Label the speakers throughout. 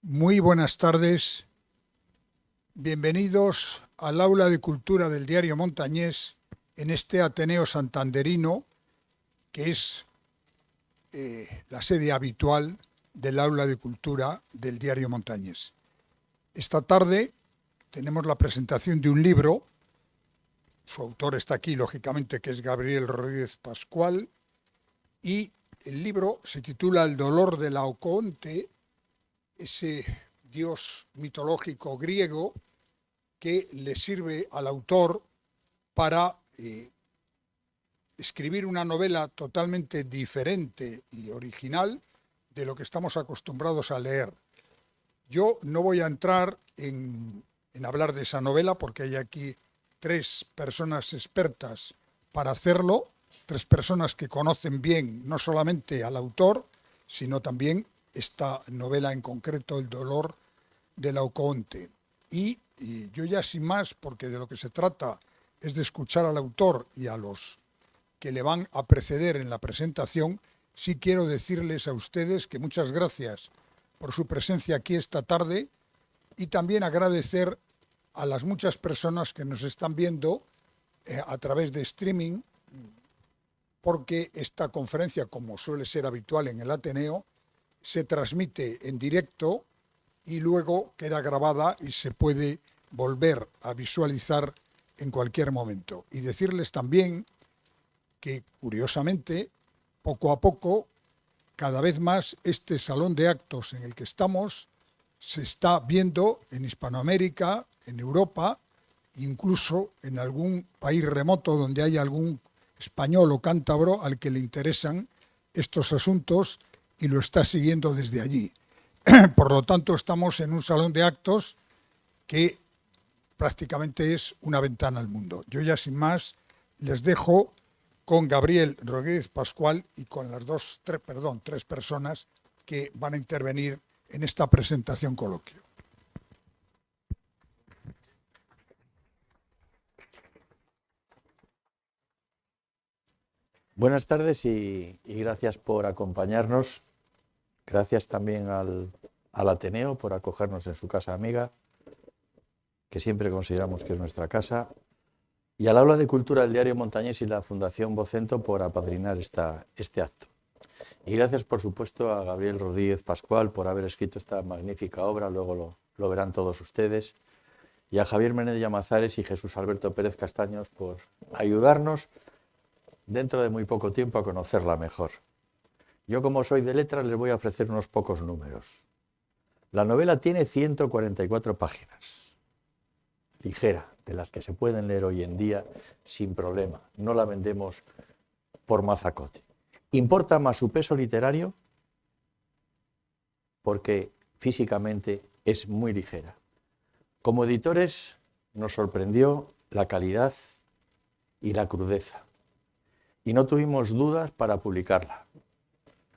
Speaker 1: Muy buenas tardes, bienvenidos al Aula de Cultura del Diario Montañés en este Ateneo Santanderino, que es la sede habitual del Aula de Cultura del Diario Montañés. Esta tarde tenemos la presentación de un libro, su autor está aquí, lógicamente, que es Gabriel Rodríguez Pascual, y el libro se titula El dolor de Laocoonte, ese dios mitológico griego que le sirve al autor para escribir una novela totalmente diferente y original de lo que estamos acostumbrados a leer. Yo no voy a entrar en hablar de esa novela porque hay aquí tres personas expertas para hacerlo, tres personas que conocen bien no solamente al autor, sino también esta novela en concreto, El dolor de Laocoonte. Y yo ya sin más, porque de lo que se trata es de escuchar al autor y a los que le van a preceder en la presentación, sí quiero decirles a ustedes que muchas gracias por su presencia aquí esta tarde y también agradecer a las muchas personas que nos están viendo a través de streaming, porque esta conferencia, como suele ser habitual en el Ateneo, se transmite en directo y luego queda grabada y se puede volver a visualizar en cualquier momento. Y decirles también que, curiosamente, poco a poco, cada vez más este salón de actos en el que estamos se está viendo en Hispanoamérica, en Europa, incluso en algún país remoto donde haya algún español o cántabro al que le interesan estos asuntos y lo está siguiendo desde allí. Por lo tanto, estamos en un salón de actos que prácticamente es una ventana al mundo. Yo ya sin más les dejo con Gabriel Rodríguez Pascual y con las tres personas que van a intervenir en esta presentación coloquio.
Speaker 2: Buenas tardes y gracias por acompañarnos. Gracias también al Ateneo por acogernos en su casa amiga, que siempre consideramos que es nuestra casa, y al Aula de Cultura del Diario Montañés y la Fundación Vocento por apadrinar este acto. Y gracias, por supuesto, a Gabriel Rodríguez Pascual por haber escrito esta magnífica obra, luego lo verán todos ustedes, y a Javier Menéndez Llamazares y Jesús Alberto Pérez Castaños por ayudarnos dentro de muy poco tiempo a conocerla mejor. Yo, como soy de letras, les voy a ofrecer unos pocos números. La novela tiene 144 páginas, ligera, de las que se pueden leer hoy en día sin problema. No la vendemos por mazacote. Importa más su peso literario porque físicamente es muy ligera. Como editores nos sorprendió la calidad y la crudeza. Y no tuvimos dudas para publicarla.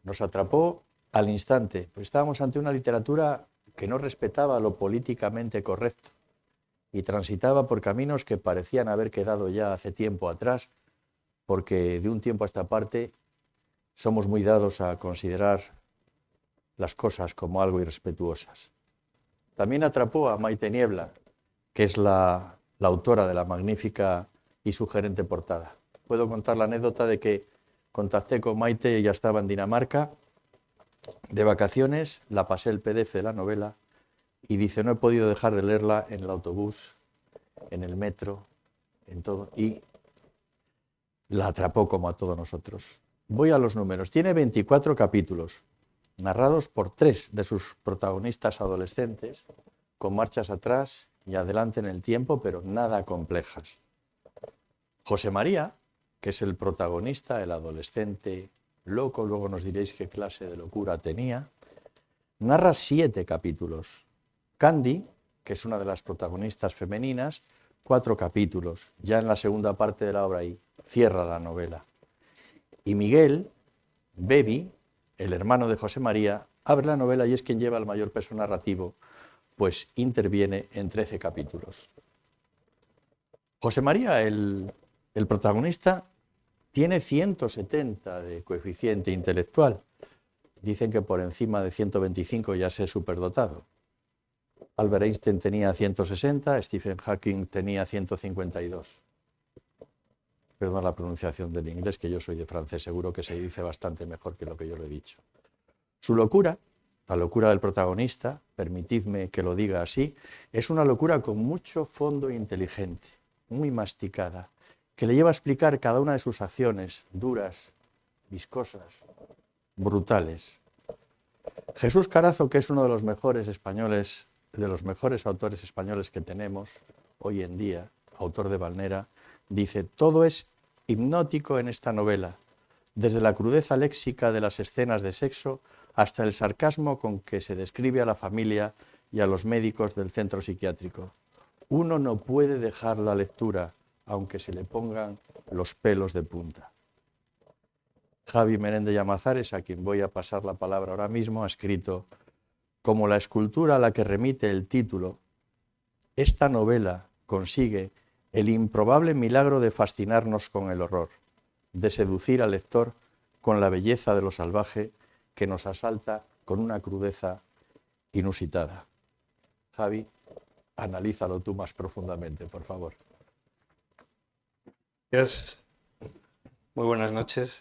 Speaker 2: Nos atrapó al instante, pues estábamos ante una literatura que no respetaba lo políticamente correcto y transitaba por caminos que parecían haber quedado ya hace tiempo atrás, porque de un tiempo a esta parte somos muy dados a considerar las cosas como algo irrespetuosas. También atrapó a Maite Niebla, que es la autora de la magnífica y sugerente portada. Puedo contar la anécdota de que contacté con Maite, ella estaba en Dinamarca de vacaciones, la pasé el PDF de la novela y dice: no he podido dejar de leerla en el autobús, en el metro, en todo, y la atrapó como a todos nosotros. Voy a los números. Tiene 24 capítulos, narrados por 3 de sus protagonistas adolescentes, con marchas atrás y adelante en el tiempo, pero nada complejas. José María, que es el protagonista, el adolescente loco, luego nos diréis qué clase de locura tenía, narra 7 capítulos. Candy, que es una de las protagonistas femeninas, 4 capítulos, ya en la segunda parte de la obra y cierra la novela. Y Miguel, Baby, el hermano de José María, abre la novela y es quien lleva el mayor peso narrativo, pues interviene en 13 capítulos. José María, el protagonista, tiene 170 de coeficiente intelectual. Dicen que por encima de 125 ya se es superdotado. Albert Einstein tenía 160, Stephen Hawking tenía 152. Perdón la pronunciación del inglés, que yo soy de francés, seguro que se dice bastante mejor que lo que yo lo he dicho. Su locura, la locura del protagonista, permitidme que lo diga así, es una locura con mucho fondo e inteligente, muy masticada, que le lleva a explicar cada una de sus acciones, duras, viscosas, brutales. Jesús Carazo, que es uno de los mejores españoles, de los mejores autores españoles que tenemos hoy en día, autor de Valnera, dice: todo es hipnótico en esta novela, desde la crudeza léxica de las escenas de sexo hasta el sarcasmo con que se describe a la familia y a los médicos del centro psiquiátrico. Uno no puede dejar la lectura, aunque se le pongan los pelos de punta. Javi Menéndez Llamazares, a quien voy a pasar la palabra ahora mismo, ha escrito: como la escultura a la que remite el título, esta novela consigue el improbable milagro de fascinarnos con el horror, de seducir al lector con la belleza de lo salvaje que nos asalta con una crudeza inusitada. Javi, analízalo tú más profundamente, por favor.
Speaker 3: Gracias. Muy buenas noches.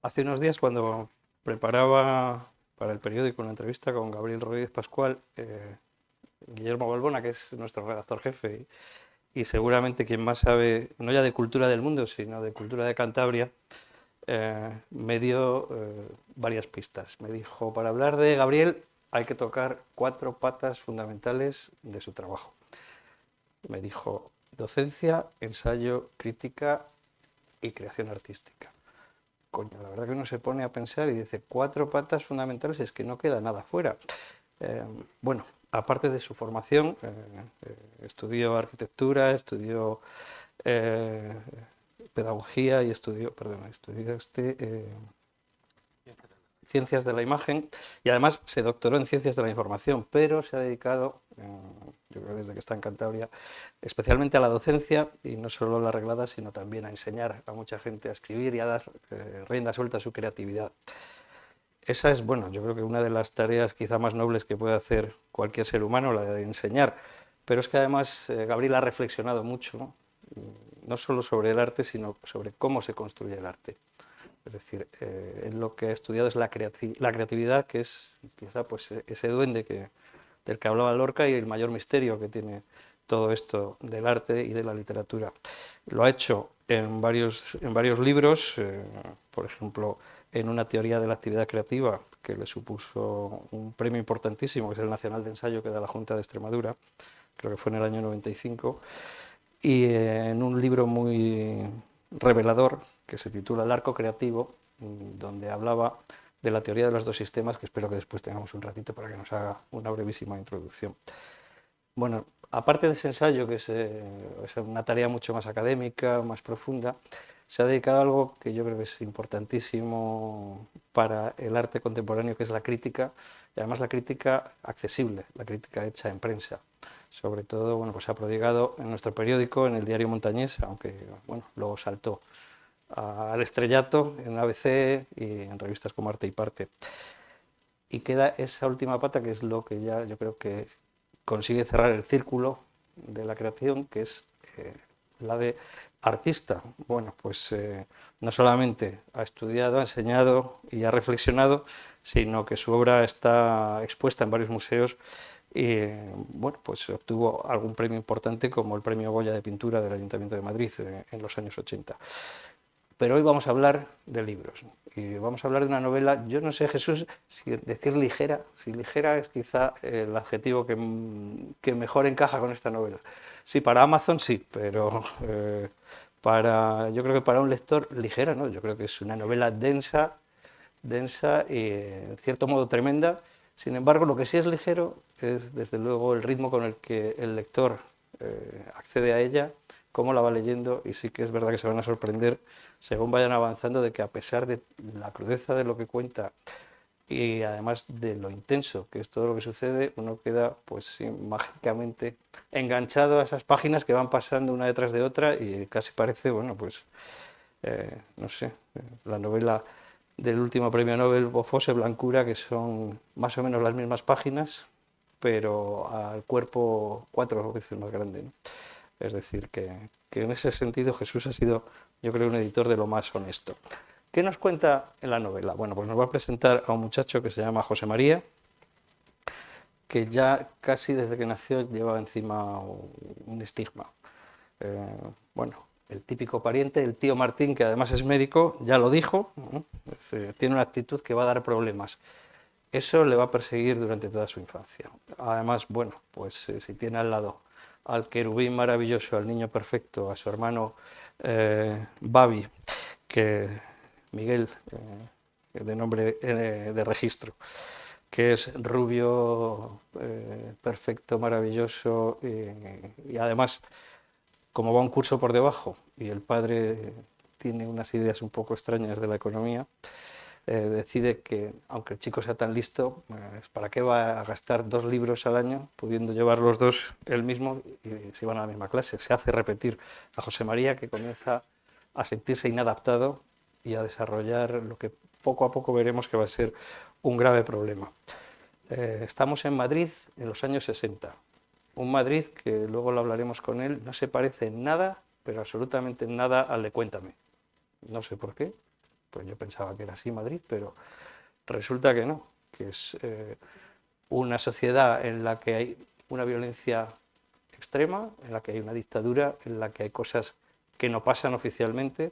Speaker 3: Hace unos días, cuando preparaba para el periódico una entrevista con Gabriel Rodríguez Pascual, Guillermo Balbona, que es nuestro redactor jefe y seguramente quien más sabe, no ya de cultura del mundo, sino de cultura de Cantabria, me dio varias pistas. Me dijo: para hablar de Gabriel hay que tocar 4 patas fundamentales de su trabajo. Me dijo: docencia, ensayo, crítica y creación artística. Coño, la verdad que uno se pone a pensar y dice 4 patas fundamentales, es que no queda nada fuera. Bueno, aparte de su formación, estudió arquitectura, estudió pedagogía y estudió ciencias de la imagen, y además se doctoró en ciencias de la información, pero se ha dedicado, yo creo desde que está en Cantabria, especialmente a la docencia, y no solo a la reglada, sino también a enseñar a mucha gente a escribir y a dar rienda suelta a su creatividad. Esa es, bueno, yo creo que una de las tareas quizá más nobles que puede hacer cualquier ser humano, la de enseñar. Pero es que además Gabriel ha reflexionado mucho, no solo sobre el arte, sino sobre cómo se construye el arte. Es decir, él lo que ha estudiado es la creatividad, que es quizá pues, ese duende del que hablaba Lorca, y el mayor misterio que tiene todo esto del arte y de la literatura. Lo ha hecho en varios libros, por ejemplo, en una teoría de la actividad creativa que le supuso un premio importantísimo, que es el Nacional de Ensayo que da la Junta de Extremadura, creo que fue en el año 95, y en un libro muy revelador que se titula El arco creativo, donde hablaba de la teoría de los 2 sistemas, que espero que después tengamos un ratito para que nos haga una brevísima introducción. Bueno, aparte de ese ensayo, que es una tarea mucho más académica, más profunda, se ha dedicado a algo que yo creo que es importantísimo para el arte contemporáneo, que es la crítica, y además la crítica accesible, la crítica hecha en prensa. Sobre todo, bueno, pues se ha prodigado en nuestro periódico, en el Diario Montañés, aunque bueno, luego saltó al estrellato en ABC y en revistas como Arte y Parte. Y queda esa última pata, que es lo que ya yo creo que consigue cerrar el círculo de la creación, que es la de artista. Bueno, pues no solamente ha estudiado, ha enseñado y ha reflexionado, sino que su obra está expuesta en varios museos y bueno, pues obtuvo algún premio importante, como el Premio Goya de Pintura del Ayuntamiento de Madrid en los años 80. Pero hoy vamos a hablar de libros, y vamos a hablar de una novela, yo no sé, Jesús, si decir ligera, si ligera es quizá el adjetivo que mejor encaja con esta novela. Sí, para Amazon sí, pero yo creo que para un lector ligera, ¿no? Yo creo que es una novela densa y en cierto modo tremenda. Sin embargo, lo que sí es ligero es desde luego el ritmo con el que el lector accede a ella, cómo la va leyendo, y sí que es verdad que se van a sorprender según vayan avanzando, de que a pesar de la crudeza de lo que cuenta y además de lo intenso que es todo lo que sucede, uno queda pues sí, mágicamente enganchado a esas páginas que van pasando una detrás de otra, y casi parece, bueno, pues no sé, la novela del último premio Nobel, Bofose, Blancura, que son más o menos las mismas páginas, pero al cuerpo 4 veces más grande, ¿no? Es decir, que en ese sentido Jesús ha sido, yo creo, un editor de lo más honesto. ¿Qué nos cuenta en la novela? Bueno, pues nos va a presentar a un muchacho que se llama José María, que ya casi desde que nació lleva encima un estigma. Bueno, el típico pariente, el tío Martín, que además es médico, ya lo dijo, ¿no? Tiene una actitud que va a dar problemas. Eso le va a perseguir durante toda su infancia. Además, bueno, pues si tiene al lado al querubín maravilloso, al niño perfecto, a su hermano Babi, que Miguel, de nombre de registro, que es rubio, perfecto, maravilloso, y además, como va un curso por debajo y el padre tiene unas ideas un poco extrañas de la economía, decide que, aunque el chico sea tan listo, ¿para qué va a gastar 2 libros al año, pudiendo llevar los 2 él mismo y si van a la misma clase? Se hace repetir a José María, que comienza a sentirse inadaptado y a desarrollar lo que poco a poco veremos que va a ser un grave problema. Estamos en Madrid en los años 60. Un Madrid que luego lo hablaremos con él, no se parece en nada, pero absolutamente en nada al de Cuéntame. No sé por qué, pues yo pensaba que era así Madrid, pero resulta que no, que es una sociedad en la que hay una violencia extrema, en la que hay una dictadura, en la que hay cosas que no pasan oficialmente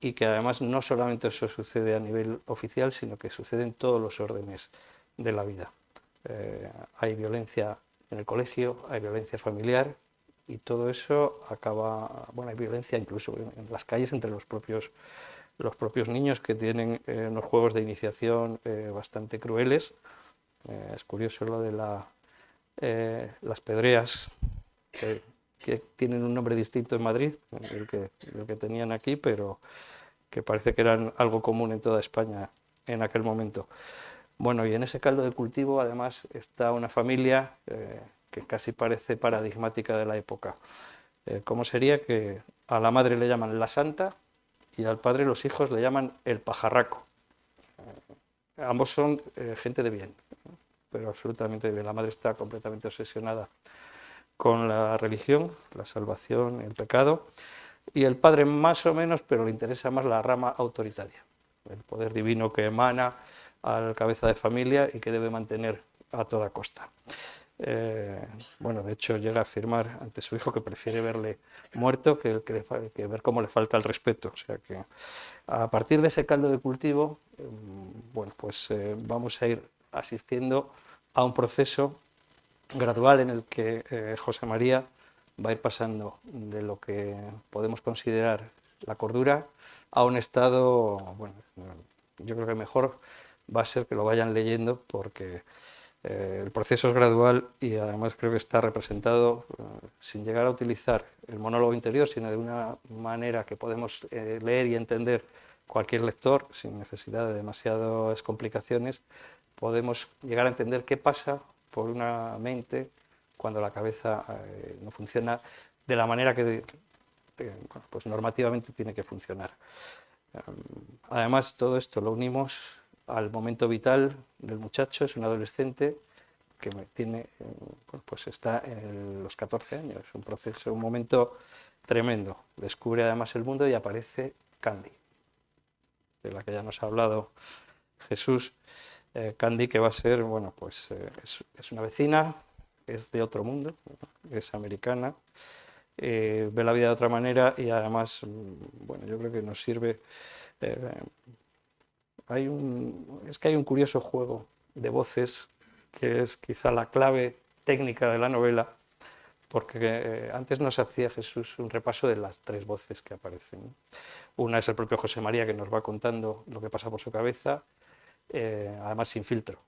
Speaker 3: y que además no solamente eso sucede a nivel oficial, sino que sucede en todos los órdenes de la vida. Hay violencia en el colegio, hay violencia familiar y todo eso acaba, bueno, hay violencia incluso en las calles entre los propios niños, que tienen unos juegos de iniciación bastante crueles. Es curioso lo de las pedreas, que tienen un nombre distinto en Madrid, el que tenían aquí, pero que parece que eran algo común en toda España en aquel momento. Bueno, y en ese caldo de cultivo además está una familia que casi parece paradigmática de la época. ¿Cómo sería? Que a la madre le llaman la santa y al padre los hijos le llaman el pajarraco. Ambos son gente de bien, pero absolutamente de bien. La madre está completamente obsesionada con la religión, la salvación, el pecado, y el padre más o menos, pero le interesa más la rama autoritaria, el poder divino que emana al cabeza de familia y que debe mantener a toda costa. Bueno, de hecho llega a afirmar ante su hijo que prefiere verle muerto que ver cómo le falta el respeto. O sea que a partir de ese caldo de cultivo, bueno, pues vamos a ir asistiendo a un proceso gradual en el que José María va a ir pasando de lo que podemos considerar la cordura a un estado, bueno, yo creo que mejor va a ser que lo vayan leyendo, porque el proceso es gradual y además creo que está representado sin llegar a utilizar el monólogo interior, sino de una manera que podemos leer y entender cualquier lector, sin necesidad de demasiadas complicaciones. Podemos llegar a entender qué pasa por una mente cuando la cabeza no funciona de la manera que bueno, pues normativamente tiene que funcionar. Además, todo esto lo unimos al momento vital del muchacho. Es un adolescente que tiene, pues está en los 14 años, un proceso, un momento tremendo. Descubre además el mundo y aparece Candy, de la que ya nos ha hablado Jesús. Candy, que va a ser, bueno, pues es una vecina, es de otro mundo, es americana, ve la vida de otra manera y además, bueno, yo creo que nos sirve. Hay un curioso juego de voces que es quizá la clave técnica de la novela, porque antes nos hacía Jesús un repaso de las 3 voces que aparecen, ¿no? Una es el propio José María, que nos va contando lo que pasa por su cabeza, además sin filtro.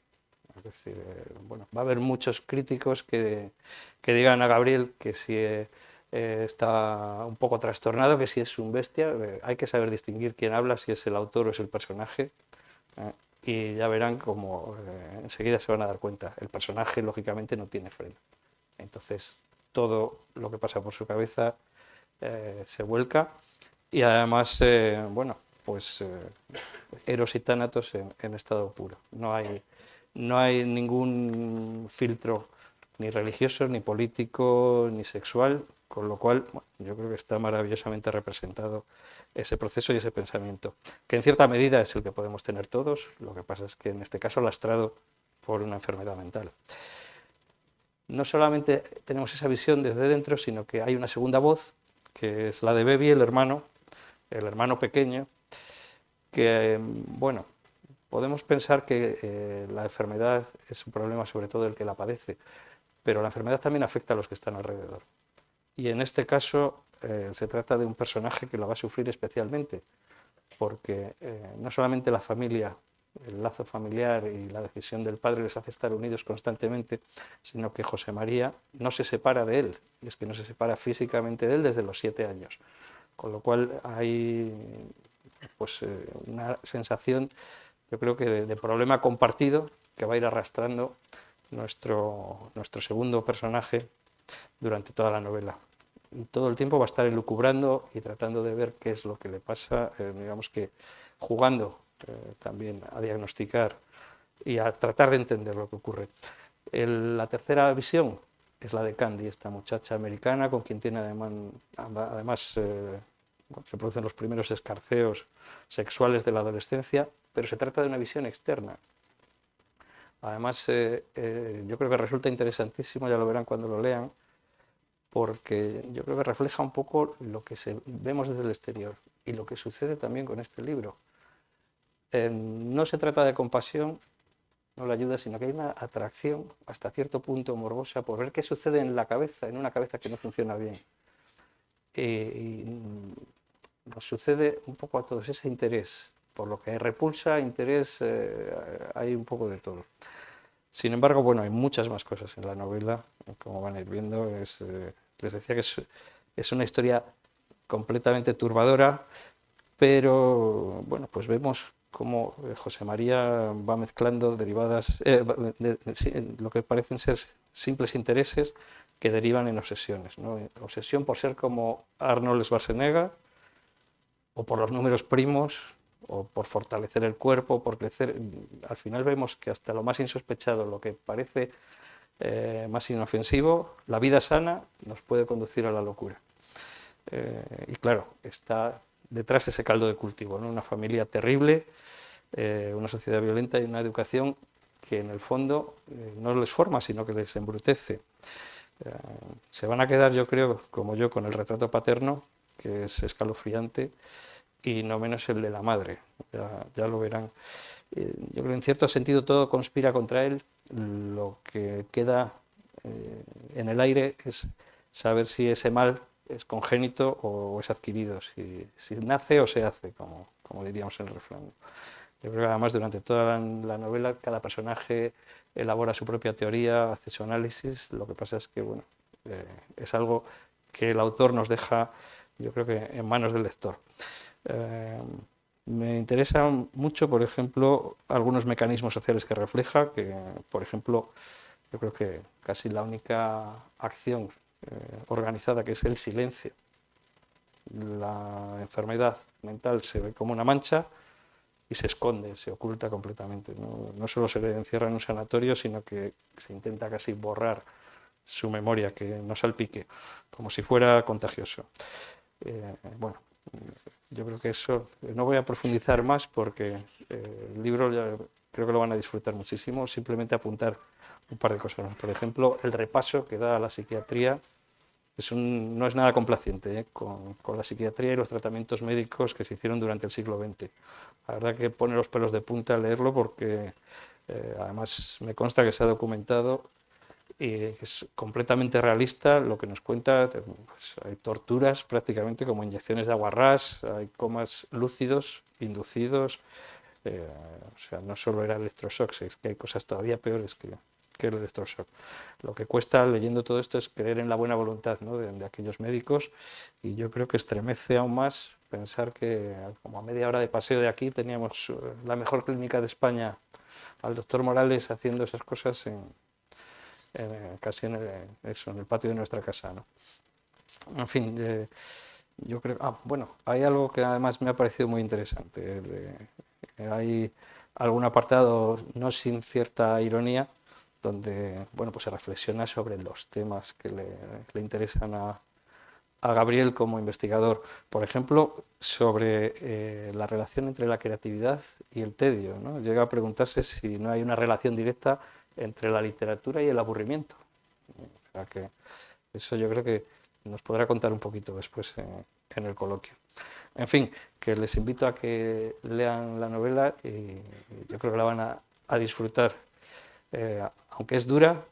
Speaker 3: Es decir, bueno, va a haber muchos críticos que digan a Gabriel que si está un poco trastornado, que si es un bestia. Hay que saber distinguir quién habla, si es el autor o es el personaje, y ya verán como enseguida se van a dar cuenta. El personaje, lógicamente, no tiene freno. Entonces, todo lo que pasa por su cabeza se vuelca y además, bueno, pues Eros y Tánatos en estado puro. No hay no hay ningún filtro ni religioso, ni político, ni sexual, con lo cual bueno, yo creo que está maravillosamente representado ese proceso y ese pensamiento, que en cierta medida es el que podemos tener todos, lo que pasa es que en este caso lastrado por una enfermedad mental. No solamente tenemos esa visión desde dentro, sino que hay una segunda voz, que es la de Bebi, el hermano pequeño, que, bueno, podemos pensar que la enfermedad es un problema sobre todo el que la padece, pero la enfermedad también afecta a los que están alrededor. Y en este caso se trata de un personaje que lo va a sufrir especialmente, porque no solamente la familia, el lazo familiar y la decisión del padre les hace estar unidos constantemente, sino que José María no se separa de él, y es que no se separa físicamente de él desde los 7 años, con lo cual hay pues, una sensación, yo creo que de problema compartido que va a ir arrastrando nuestro segundo personaje durante toda la novela. Y todo el tiempo va a estar elucubrando y tratando de ver qué es lo que le pasa, digamos que jugando también a diagnosticar y a tratar de entender lo que ocurre. La tercera visión es la de Candy, esta muchacha americana con quien tiene además se producen los primeros escarceos sexuales de la adolescencia, pero se trata de una visión externa. Además, yo creo que resulta interesantísimo, ya lo verán cuando lo lean, porque yo creo que refleja un poco lo que vemos desde el exterior y lo que sucede también con este libro. No se trata de compasión, no le ayuda, sino que hay una atracción hasta cierto punto morbosa por ver qué sucede en la cabeza, en una cabeza que no funciona bien. Y nos sucede un poco a todos ese interés, por lo que hay repulsa, interés, hay un poco de todo. Sin embargo, bueno, hay muchas más cosas en la novela, como van a ir viendo. Les decía que es una historia completamente turbadora, pero bueno, pues vemos cómo José María va mezclando derivadas, lo que parecen ser simples intereses que derivan en obsesiones, ¿no? Obsesión por ser como Arnold Schwarzenegger, o por los números primos, o por fortalecer el cuerpo, por crecer. Al final vemos que hasta lo más insospechado, lo que parece más inofensivo, la vida sana nos puede conducir a la locura. Y claro, está detrás ese caldo de cultivo, ¿no? Una familia terrible, una sociedad violenta y una educación que en el fondo no les forma, sino que les embrutece. Se van a quedar, yo creo, como yo, con el retrato paterno, que es escalofriante, y no menos el de la madre, ya lo verán. Yo creo que en cierto sentido todo conspira contra él, lo que queda en el aire es saber si ese mal es congénito o es adquirido, si nace o se hace, como diríamos en el refrán. Yo creo que además durante toda la novela cada personaje elabora su propia teoría, hace su análisis, lo que pasa es que bueno, es algo que el autor nos deja, yo creo que en manos del lector. Me interesan mucho, por ejemplo, algunos mecanismos sociales que refleja, que, por ejemplo, yo creo que casi la única acción organizada, que es el silencio. La enfermedad mental se ve como una mancha y se esconde, se oculta completamente. No solo se le encierra en un sanatorio, sino que se intenta casi borrar su memoria, que no salpique, como si fuera contagioso. Bueno, yo creo que eso, no voy a profundizar más porque el libro ya creo que lo van a disfrutar muchísimo, simplemente apuntar un par de cosas. Por ejemplo, el repaso que da a la psiquiatría no es nada complaciente con la psiquiatría y los tratamientos médicos que se hicieron durante el siglo XX. La verdad que pone los pelos de punta al leerlo porque además me consta que se ha documentado y es completamente realista lo que nos cuenta. Pues hay torturas prácticamente como inyecciones de aguarrás, hay comas lúcidos, inducidos, o sea, no solo era electroshock, es que hay cosas todavía peores que el electroshock. Lo que cuesta leyendo todo esto es creer en la buena voluntad, ¿no? de aquellos médicos, y yo creo que estremece aún más pensar que como a media hora de paseo de aquí teníamos la mejor clínica de España, al doctor Morales haciendo esas cosas casi en el patio de nuestra casa, ¿no? En fin, Yo creo, bueno, hay algo que además me ha parecido muy interesante. Hay algún apartado, no sin cierta ironía, donde, bueno, pues se reflexiona sobre los temas que le interesan a Gabriel como investigador. Por ejemplo, sobre la relación entre la creatividad y el tedio, ¿no? Llega a preguntarse si no hay una relación directa entre la literatura y el aburrimiento. O sea que eso yo creo que nos podrá contar un poquito después en el coloquio. En fin, que les invito a que lean la novela y yo creo que la van a disfrutar. Aunque es dura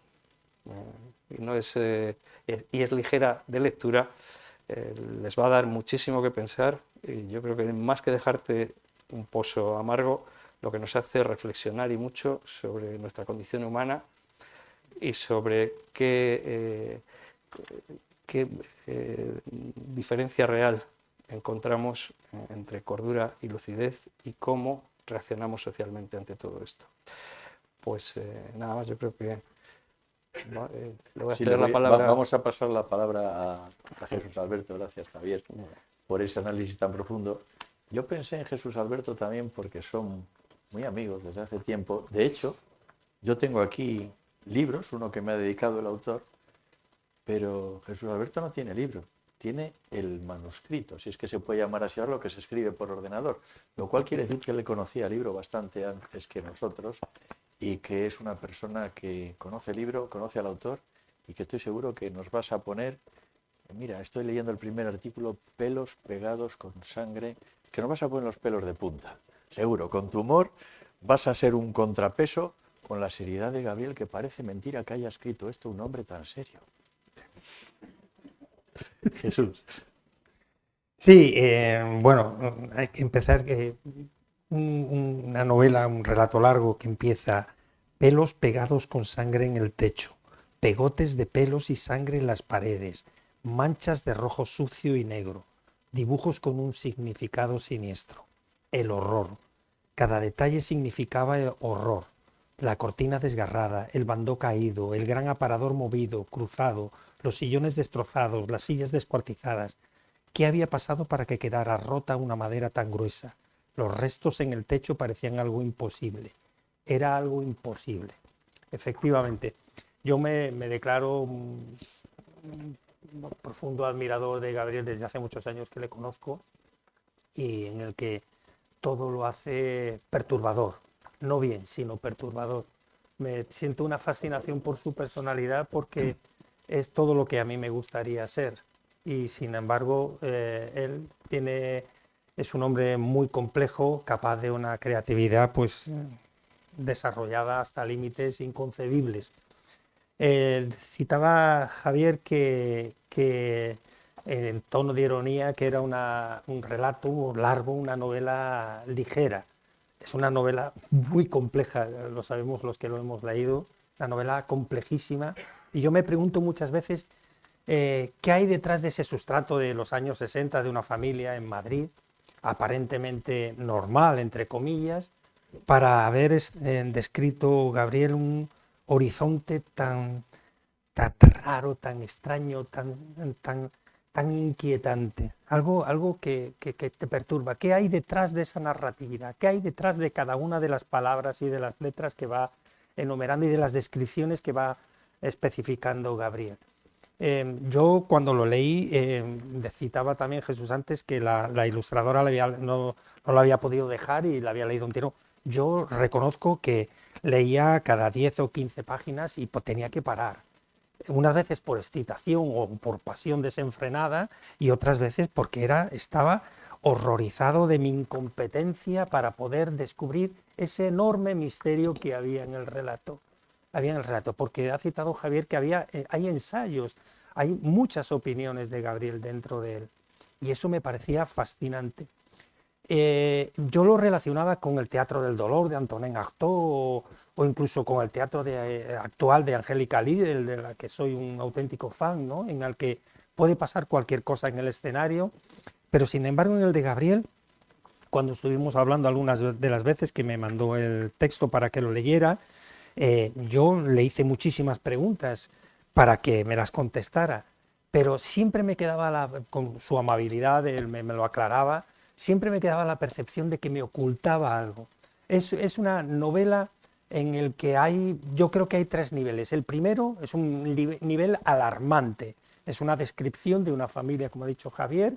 Speaker 3: y, no es, y es ligera de lectura, les va a dar muchísimo que pensar y yo creo que más que dejarte un pozo amargo, lo que nos hace reflexionar y mucho sobre nuestra condición humana y sobre qué diferencia real encontramos entre cordura y lucidez y cómo reaccionamos socialmente ante todo esto. Pues nada más, yo creo que le voy a ceder la palabra.
Speaker 2: Vamos a pasar la palabra a Jesús Alberto. Gracias, Javier, por ese análisis tan profundo. Yo pensé en Jesús Alberto también porque son muy amigos desde hace tiempo. De hecho, yo tengo aquí libros, uno que me ha dedicado el autor, pero Jesús Alberto no tiene libro, tiene el manuscrito, si es que se puede llamar así ahora lo que se escribe por ordenador, lo cual quiere decir que él conocía el libro bastante antes que nosotros y que es una persona que conoce el libro, conoce al autor y que estoy seguro que nos vas a poner, mira, estoy leyendo el primer artículo, pelos pegados con sangre, que nos vas a poner los pelos de punta, seguro, con tu humor vas a ser un contrapeso con la seriedad de Gabriel, que parece mentira que haya escrito esto un hombre tan serio. Jesús.
Speaker 4: Sí, bueno, hay que empezar una novela, un relato largo que empieza pelos pegados con sangre en el techo, pegotes de pelos y sangre en las paredes, manchas de rojo sucio y negro, dibujos con un significado siniestro, el horror. Cada detalle significaba el horror. La cortina desgarrada, el bandó caído, el gran aparador movido, cruzado, los sillones destrozados, las sillas descuartizadas. ¿Qué había pasado para que quedara rota una madera tan gruesa? Los restos en el techo parecían algo imposible. Era algo imposible. Efectivamente, yo me declaro un profundo admirador de Gabriel desde hace muchos años que le conozco y en el que todo lo hace perturbador. No bien, sino perturbador. Me siento una fascinación por su personalidad porque es todo lo que a mí me gustaría ser. Y sin embargo, él es un hombre muy complejo, capaz de una creatividad pues, desarrollada hasta límites inconcebibles. Citaba Javier que en tono de ironía que era un relato largo, una novela ligera. Es una novela muy compleja, lo sabemos los que lo hemos leído, una novela complejísima. Y yo me pregunto muchas veces qué hay detrás de ese sustrato de los años 60 de una familia en Madrid, aparentemente normal, entre comillas, para haber descrito Gabriel un horizonte tan raro, tan extraño, tan inquietante, algo que te perturba. ¿Qué hay detrás de esa narratividad? ¿Qué hay detrás de cada una de las palabras y de las letras que va enumerando y de las descripciones que va especificando Gabriel? Yo cuando lo leí, citaba también Jesús antes que la ilustradora no la había podido dejar y la había leído entero. Yo reconozco que leía cada 10 o 15 páginas y tenía que parar. Unas veces por excitación o por pasión desenfrenada y otras veces porque estaba horrorizado de mi incompetencia para poder descubrir ese enorme misterio que había en el relato. Porque ha citado Javier que hay ensayos, hay muchas opiniones de Gabriel dentro de él y eso me parecía fascinante. Yo lo relacionaba con el teatro del dolor de Antonin Artaud o incluso con el teatro actual de Angélica Lidl, de la que soy un auténtico fan, ¿no? En el que puede pasar cualquier cosa en el escenario, pero sin embargo en el de Gabriel, cuando estuvimos hablando algunas de las veces que me mandó el texto para que lo leyera, yo le hice muchísimas preguntas para que me las contestara, pero siempre me quedaba, con su amabilidad, él me lo aclaraba, siempre me quedaba la percepción de que me ocultaba algo. Es una novela en el que yo creo que hay 3 niveles. El primero es un nivel alarmante, es una descripción de una familia, como ha dicho Javier,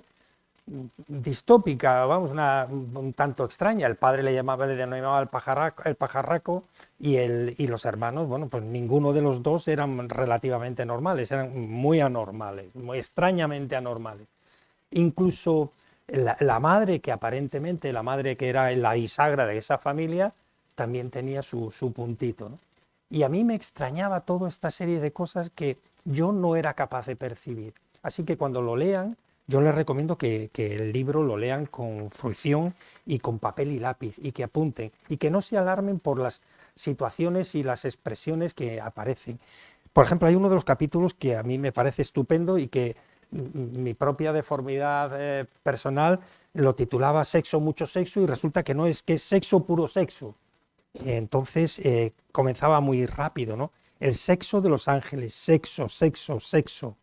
Speaker 4: distópica, vamos, un tanto extraña. El padre le denominaba el pajarraco y los hermanos, bueno, pues ninguno de los dos eran relativamente normales, eran muy anormales, muy extrañamente anormales. Incluso la madre, que aparentemente, la madre que era la bisagra de esa familia, también tenía su puntito, ¿no? Y a mí me extrañaba toda esta serie de cosas que yo no era capaz de percibir. Así que cuando lo lean, yo les recomiendo que el libro lo lean con fruición y con papel y lápiz, y que apunten, y que no se alarmen por las situaciones y las expresiones que aparecen. Por ejemplo, hay uno de los capítulos que a mí me parece estupendo y que mi propia deformidad personal lo titulaba Sexo, mucho sexo, y resulta que no es, que es sexo, puro sexo. Entonces comenzaba muy rápido, ¿no? El sexo de los ángeles, sexo, sexo, sexo.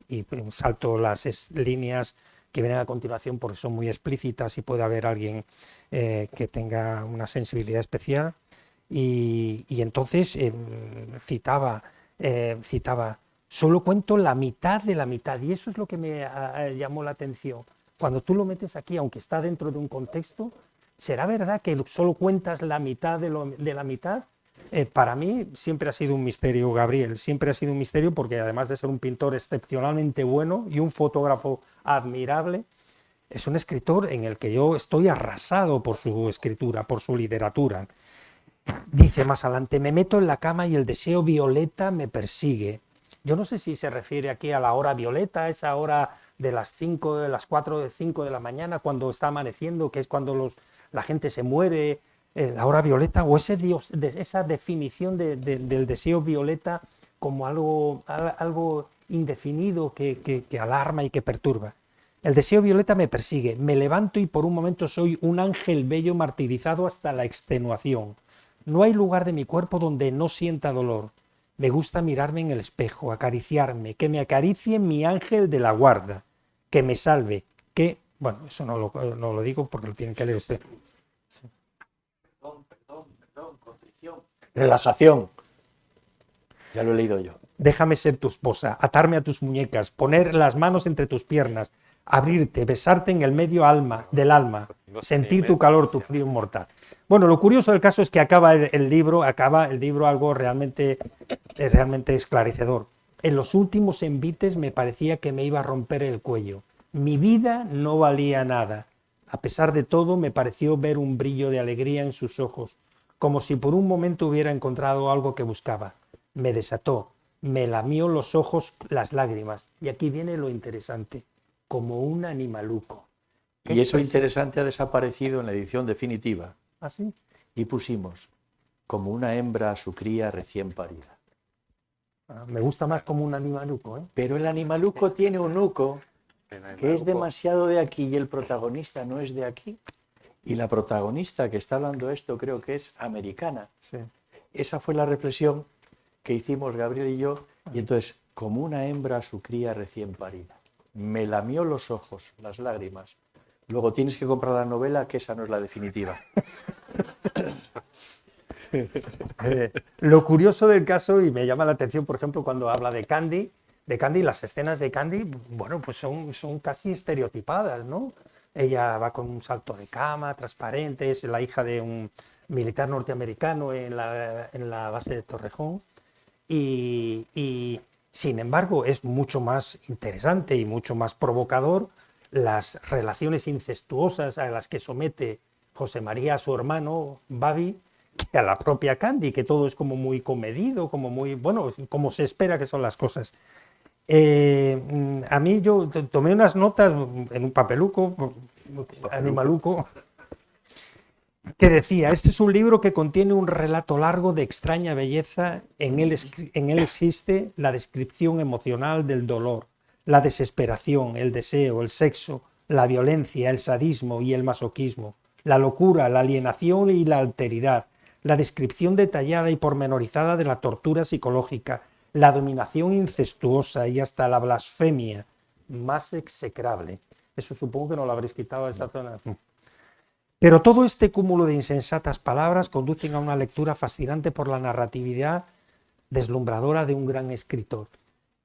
Speaker 4: Y salto las líneas que vienen a continuación porque son muy explícitas y puede haber alguien que tenga una sensibilidad especial. Y entonces citaba, solo cuento la mitad de la mitad, y eso es lo que me llamó la atención. Cuando tú lo metes aquí, aunque está dentro de un contexto, ¿será verdad que solo cuentas la mitad de la mitad? Para mí siempre ha sido un misterio, Gabriel, siempre ha sido un misterio, porque además de ser un pintor excepcionalmente bueno y un fotógrafo admirable, es un escritor en el que yo estoy arrasado por su escritura, por su literatura. Dice más adelante, me meto en la cama y el deseo violeta me persigue. Yo no sé si se refiere aquí a la hora violeta, esa hora de las 5, de las 4, de 5 de la mañana, cuando está amaneciendo, que es cuando la gente se muere, la hora violeta, o esa definición del deseo violeta como algo indefinido que alarma y que perturba. El deseo violeta me persigue, me levanto y por un momento soy un ángel bello martirizado hasta la extenuación. No hay lugar de mi cuerpo donde no sienta dolor. Me gusta mirarme en el espejo, acariciarme, que me acaricie mi ángel de la guarda, que me salve, que... Bueno, eso no lo digo porque lo tienen que leer usted. Sí.
Speaker 2: Perdón, contrición. Relajación. Ya lo he leído yo.
Speaker 4: Déjame ser tu esposa, atarme a tus muñecas, poner las manos entre tus piernas, abrirte, besarte en el medio del alma, sentir tu calor, tu frío mortal. Bueno, lo curioso del caso es que acaba el libro algo realmente esclarecedor. En los últimos envites me parecía que me iba a romper el cuello. Mi vida no valía nada. A pesar de todo, me pareció ver un brillo de alegría en sus ojos, como si por un momento hubiera encontrado algo que buscaba. Me desató, me lamió los ojos las lágrimas. Y aquí viene lo interesante, como un animaluco.
Speaker 2: Y eso interesante ha desaparecido en la edición definitiva.
Speaker 4: ¿Ah, sí?
Speaker 2: Y pusimos, como una hembra a su cría recién parida.
Speaker 4: Me gusta más como un animaluco, ¿eh?
Speaker 2: Pero el animaluco tiene un nuco que es demasiado de aquí y el protagonista no es de aquí. Y la protagonista que está hablando esto creo que es americana.
Speaker 4: Sí.
Speaker 2: Esa fue la reflexión que hicimos Gabriel y yo. Y entonces, como una hembra a su cría recién parida. Me lamió los ojos, las lágrimas. Luego tienes que comprar la novela, que esa no es la definitiva.
Speaker 4: Lo curioso del caso, y me llama la atención, por ejemplo, cuando habla de Candy, las escenas de Candy, bueno, pues son casi estereotipadas, ¿no? Ella va con un salto de cama, transparente, es la hija de un militar norteamericano en la base de Torrejón, y sin embargo es mucho más interesante y mucho más provocador las relaciones incestuosas a las que somete José María a su hermano, Babi, que a la propia Candy, que todo es como muy comedido, como muy, bueno, como se espera que son las cosas. A mí yo tomé unas notas en un papeluco, animaluco, que decía, este es un libro que contiene un relato largo de extraña belleza, en él existe la descripción emocional del dolor, la desesperación, el deseo, el sexo, la violencia, el sadismo y el masoquismo, la locura, la alienación y la alteridad, la descripción detallada y pormenorizada de la tortura psicológica, la dominación incestuosa y hasta la blasfemia más execrable. Eso supongo que no lo habréis quitado a esa zona. Pero todo este cúmulo de insensatas palabras conducen a una lectura fascinante por la narratividad deslumbradora de un gran escritor.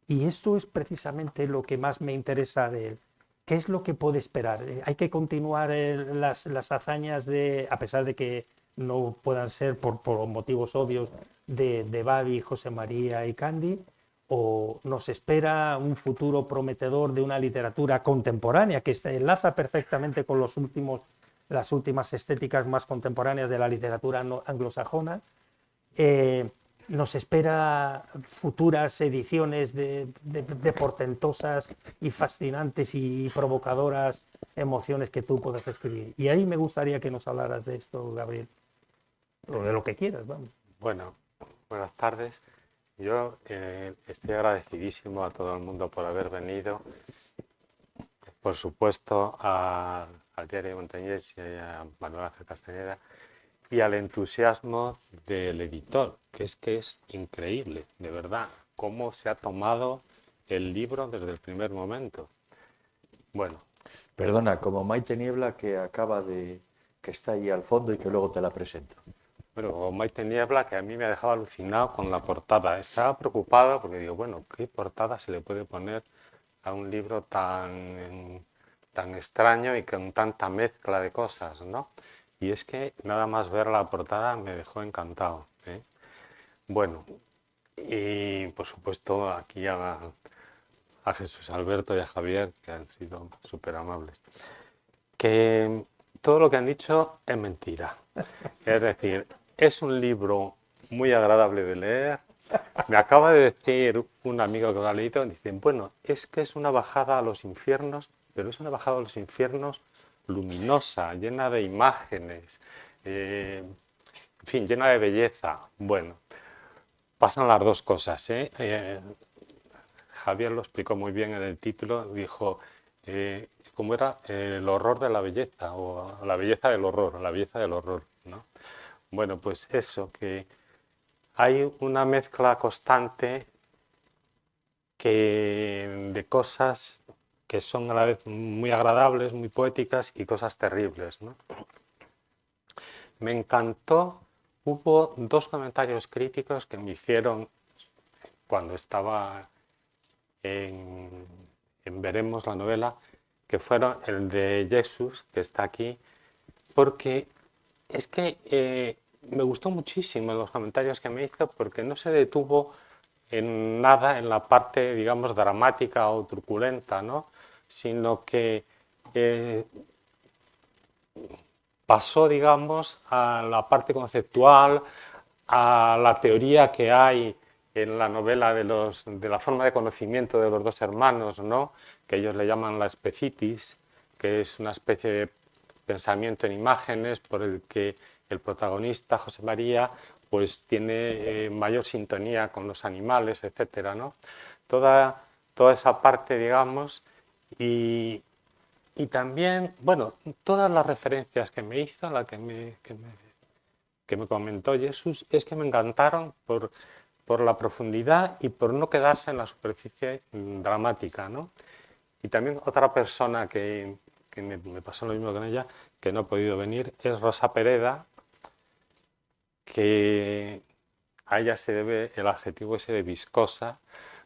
Speaker 4: Y esto es precisamente lo que más me interesa de él. ¿Qué es lo que puede esperar? Hay que continuar las hazañas a pesar de que no puedan ser por motivos obvios de Babi, José María y Candi, o nos espera un futuro prometedor de una literatura contemporánea que se enlaza perfectamente con las últimas estéticas más contemporáneas de la literatura anglosajona. Nos espera futuras ediciones de portentosas y fascinantes y provocadoras emociones que tú puedas escribir. Y ahí me gustaría que nos hablaras de esto, Gabriel, o de lo que quieras, vamos.
Speaker 5: Bueno, buenas tardes. Yo estoy agradecidísimo a todo el mundo por haber venido. Por supuesto, al Diario de Montañés y a Manuel Ángel Castañeda y al entusiasmo del editor, que es increíble, de verdad, cómo se ha tomado el libro desde el primer momento. Bueno.
Speaker 2: Perdona, como Maite Niebla, que está ahí al fondo y que luego te la presento.
Speaker 5: Bueno, Maite Niebla, que a mí me ha dejado alucinado con la portada. Estaba preocupado porque digo, bueno, ¿qué portada se le puede poner a un libro tan extraño y con tanta mezcla de cosas, ¿no? Y es que nada más ver la portada me dejó encantado, ¿eh? Bueno, y por supuesto aquí a Jesús Alberto y a Javier, que han sido súper amables. Que todo lo que han dicho es mentira. Es decir, es un libro muy agradable de leer. Me acaba de decir un amigo que lo ha leído, dicen, bueno, es que es una bajada a los infiernos, pero es una bajada a los infiernos luminosa, llena de imágenes, en fin, llena de belleza. Bueno, pasan las dos cosas, ¿eh? Javier lo explicó muy bien en el título, dijo, ¿cómo era? El horror de la belleza, o la belleza del horror, ¿no? Bueno, pues eso, que hay una mezcla constante de cosas que son a la vez muy agradables, muy poéticas y cosas terribles, ¿no? Me encantó, hubo dos comentarios críticos que me hicieron cuando estaba en Veremos la novela, que fueron el de Jesús, que está aquí, porque es que me gustó muchísimo los comentarios que me hizo, porque no se detuvo en nada en la parte, digamos, dramática o truculenta, ¿no? Sino que pasó, digamos, a la parte conceptual, a la teoría que hay en la novela de la forma de conocimiento de los dos hermanos, ¿no? Que ellos le llaman la especitis, que es una especie de pensamiento en imágenes por el que el protagonista, José María, pues tiene mayor sintonía con los animales, etcétera, ¿no? Toda esa parte, digamos, y también, bueno, todas las referencias que me hizo, que me comentó Jesús, es que me encantaron por la profundidad y por no quedarse en la superficie dramática, ¿no? Y también otra persona que me pasó lo mismo con ella, que no ha podido venir, es Rosa Pereda, que a ella se debe el adjetivo ese de viscosa.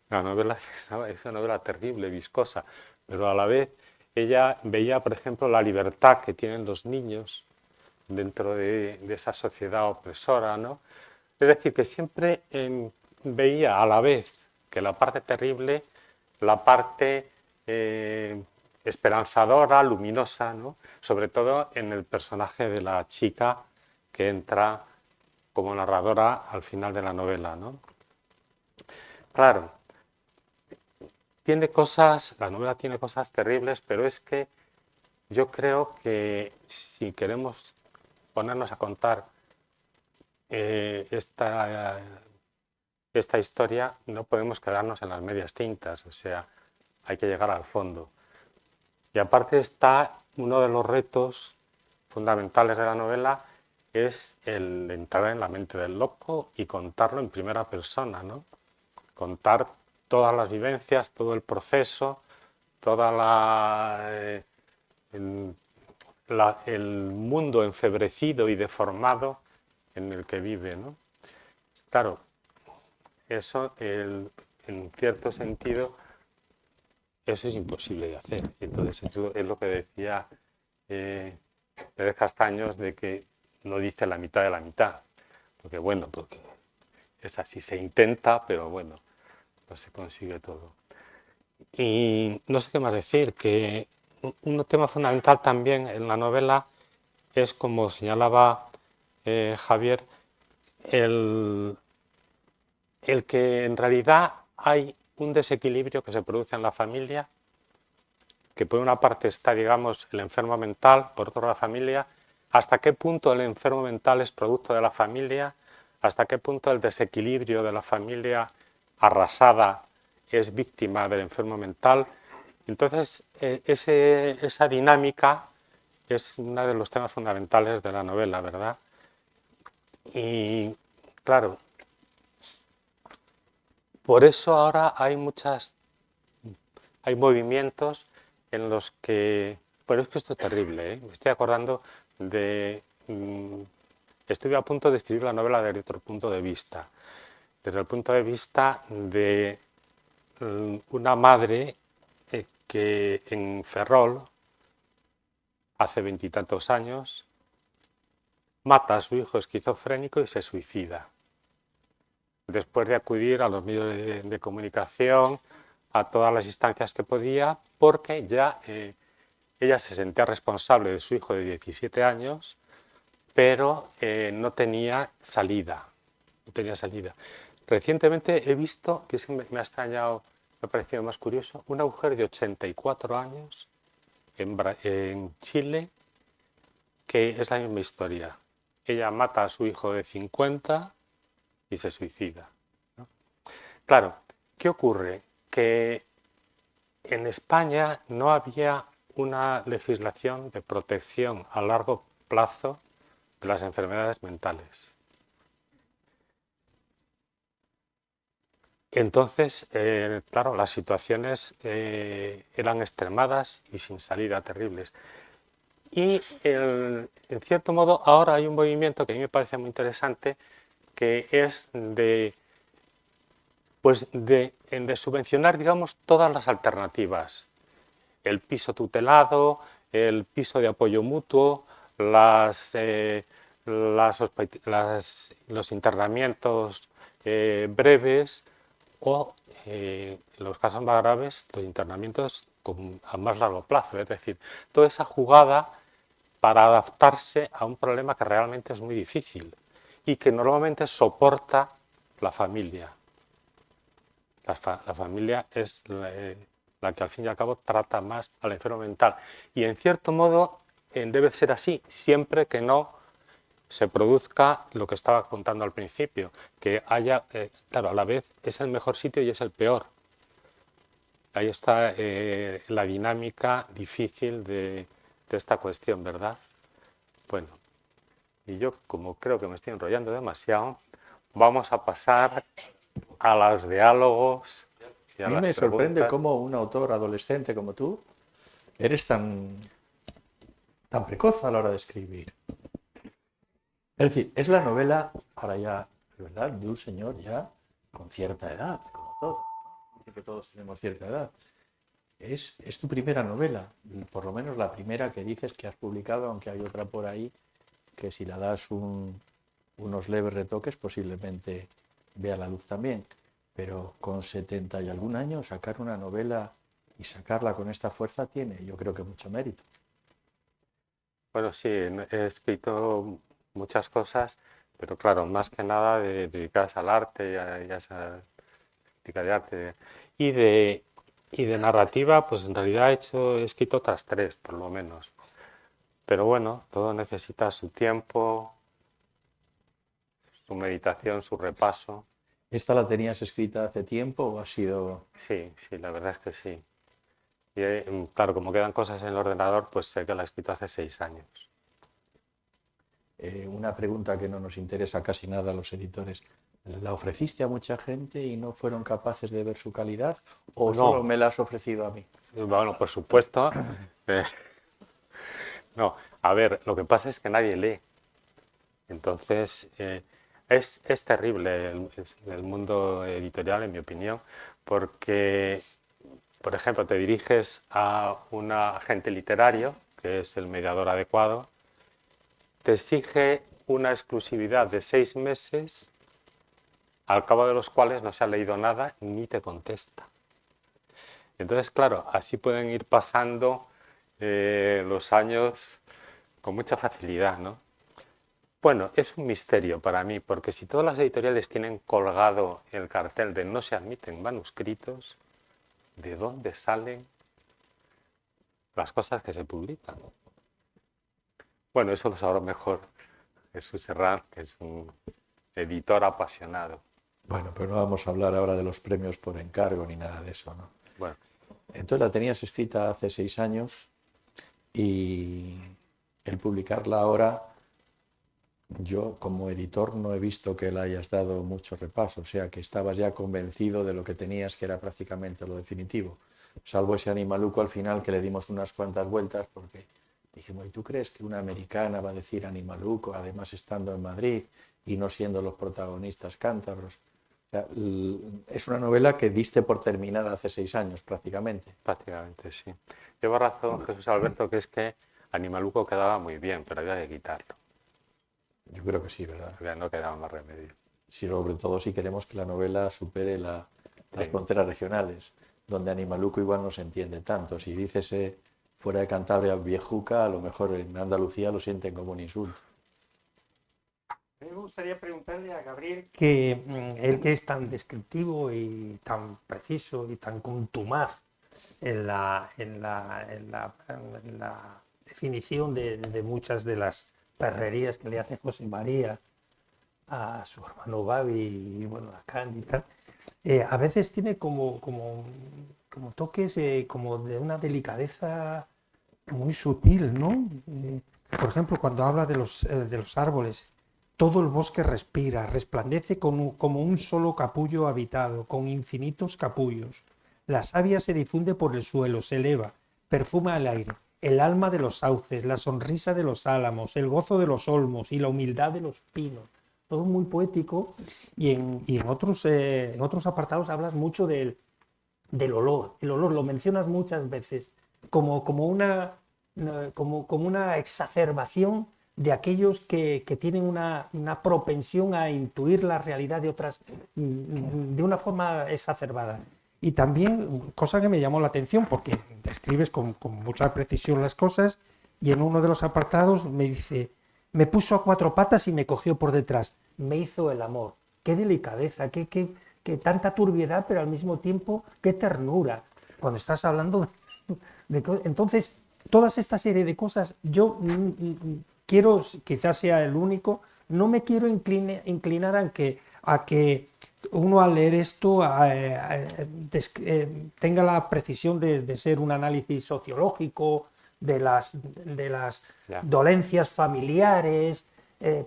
Speaker 5: La novela es una novela terrible, viscosa, pero a la vez ella veía, por ejemplo, la libertad que tienen los niños dentro de esa sociedad opresora, ¿no? Es decir, que siempre veía a la vez que la parte terrible, la parte esperanzadora, luminosa, ¿no? Sobre todo en el personaje de la chica que entra como narradora al final de la novela, ¿no? Claro, la novela tiene cosas terribles, pero es que yo creo que si queremos ponernos a contar esta historia, no podemos quedarnos en las medias tintas, o sea, hay que llegar al fondo. Y aparte está uno de los retos fundamentales de la novela, es el entrar en la mente del loco y contarlo en primera persona, ¿no? contar todas las vivencias, todo el proceso, toda el mundo enfebrecido y deformado en el que vive, ¿no? Claro, eso en cierto sentido eso es imposible de hacer. Entonces eso es lo que decía Pérez Castaños, de que no dice la mitad de la mitad, porque bueno, porque es así, se intenta, pero bueno, no se consigue todo. Y no sé qué más decir, que un tema fundamental también en la novela es, como señalaba Javier, el que en realidad hay un desequilibrio que se produce en la familia, que por una parte está, digamos, el enfermo mental, por otra la familia, hasta qué punto el enfermo mental es producto de la familia, hasta qué punto el desequilibrio de la familia arrasada es víctima del enfermo mental. Entonces, esa dinámica es uno de los temas fundamentales de la novela, ¿verdad? Y claro, por eso ahora hay movimientos en los que, bueno, es que esto es terrible, ¿eh? Me estoy acordando de, estuve a punto de escribir la novela desde otro punto de vista, desde el punto de vista de una madre que en Ferrol, hace 20 y tantos años, mata a su hijo esquizofrénico y se suicida. Después de acudir a los medios de comunicación, a todas las instancias que podía, porque ya ella se sentía responsable de su hijo de 17 años, pero no tenía salida. No tenía salida. Recientemente he visto, que me ha extrañado, me ha parecido más curioso, una mujer de 84 años en Chile, que es la misma historia. Ella mata a su hijo de 50 y se suicida, ¿no? Claro, ¿qué ocurre? Que en España no había una legislación de protección a largo plazo de las enfermedades mentales. Entonces, claro, las situaciones eran extremadas y sin salida, terribles. Y en cierto modo ahora hay un movimiento que a mí me parece muy interesante, que es de subvencionar, digamos, todas las alternativas. El piso tutelado, el piso de apoyo mutuo, los internamientos breves o, en los casos más graves, los internamientos a más largo plazo. Es decir, toda esa jugada para adaptarse a un problema que realmente es muy difícil y que normalmente soporta la familia. La familia es la que al fin y al cabo trata más al enfermo mental. Y en cierto modo debe ser así, siempre que no se produzca lo que estaba contando al principio, que haya, claro, a la vez es el mejor sitio y es el peor. Ahí está la dinámica difícil de esta cuestión, ¿verdad? Bueno, y yo, como creo que me estoy enrollando demasiado, vamos a pasar a los diálogos y
Speaker 2: A mí me
Speaker 5: las
Speaker 2: sorprende
Speaker 5: preguntas.
Speaker 2: cómo un autor adolescente como tú eres tan precoz a la hora de escribir. Es decir, es la novela, ahora ya, de verdad, de un señor ya con cierta edad, como todos. Dice que todos tenemos cierta edad. Es tu primera novela, por lo menos la primera que dices que has publicado, aunque hay otra por ahí que si la das unos leves retoques posiblemente vea la luz también. Pero con 70 y algún año sacar una novela y sacarla con esta fuerza tiene, yo creo que mucho mérito.
Speaker 5: Bueno, sí, he escrito muchas cosas, pero claro, más que nada dedicadas al arte y a esa crítica de arte. Y de narrativa, pues en realidad he escrito otras 3, por lo menos. Pero bueno, todo necesita su tiempo, su meditación, su repaso.
Speaker 2: ¿Esta la tenías escrita hace tiempo o ha sido...?
Speaker 5: Sí, la verdad es que sí. Y claro, como quedan cosas en el ordenador, pues sé que la he escrito hace 6 años.
Speaker 2: Una pregunta que no nos interesa casi nada a los editores. ¿La ofreciste a mucha gente y no fueron capaces de ver su calidad? ¿O
Speaker 5: No.
Speaker 2: solo me la has ofrecido a mí?
Speaker 5: Bueno, por supuesto. eh, no, a ver, lo que pasa es que nadie lee. Entonces, es terrible el mundo editorial, en mi opinión, porque, por ejemplo, te diriges a un agente literario, que es el mediador adecuado, te exige una exclusividad de 6 meses, al cabo de los cuales no se ha leído nada ni te contesta. Entonces, claro, así pueden ir pasando los años con mucha facilidad, ¿no? Bueno, es un misterio para mí, porque si todas las editoriales tienen colgado el cartel de no se admiten manuscritos, ¿de dónde salen las cosas que se publican? Bueno, eso lo sabrá mejor Jesús Serrán, que es un editor apasionado.
Speaker 2: Bueno, pero no vamos a hablar ahora de los premios por encargo ni nada de eso, ¿no?
Speaker 5: Bueno,
Speaker 2: Entonces la tenías escrita hace 6 años y el publicarla ahora, yo como editor no he visto que le hayas dado mucho repaso, o sea que estabas ya convencido de lo que tenías, que era prácticamente lo definitivo, salvo ese Animaluco al final que le dimos unas cuantas vueltas porque dijimos, ¿y tú crees que una americana va a decir Animaluco, además estando en Madrid y no siendo los protagonistas cántabros? O sea, es una novela que diste por terminada hace 6 años prácticamente.
Speaker 5: prácticamente sí. Lleva razón Jesús Alberto, que es que Animaluco quedaba muy bien, pero había que quitarlo.
Speaker 2: Yo creo que sí, ¿verdad?
Speaker 5: Ya no quedaba más remedio.
Speaker 2: Sí, sobre todo si queremos que la novela supere las
Speaker 5: Sí.
Speaker 2: fronteras regionales, donde Animaluco igual no se entiende tanto. Si dices fuera de Cantabria viejuca, a lo mejor en Andalucía lo sienten como un insulto.
Speaker 4: A mí me gustaría preguntarle a Gabriel que él que es tan descriptivo y tan preciso y tan contumaz en la definición de muchas de las perrerías que le hace José María a su hermano Babi y bueno, a Candy y tal, a veces tiene como toques como de una delicadeza muy sutil, ¿no? Por ejemplo, cuando habla de los árboles, todo el bosque respira, resplandece como un solo capullo habitado, con infinitos capullos. La savia se difunde por el suelo, se eleva, perfuma el aire. El alma de los sauces, la sonrisa de los álamos, el gozo de los olmos y la humildad de los pinos. Todo muy poético y en otros apartados hablas mucho del olor. El olor lo mencionas muchas veces como una exacerbación de aquellos que tienen una propensión a intuir la realidad de otras de una forma exacerbada. Y también, cosa que me llamó la atención, porque describes con mucha precisión las cosas, y en uno de los apartados me dice, me puso a 4 patas y me cogió por detrás, me hizo el amor. Qué delicadeza, qué tanta turbiedad, pero al mismo tiempo, qué ternura. Cuando estás hablando entonces, toda esta serie de cosas, yo quiero, quizás sea el único, no me quiero inclinar a que uno al leer esto tenga la precisión de ser un análisis sociológico de las dolencias familiares.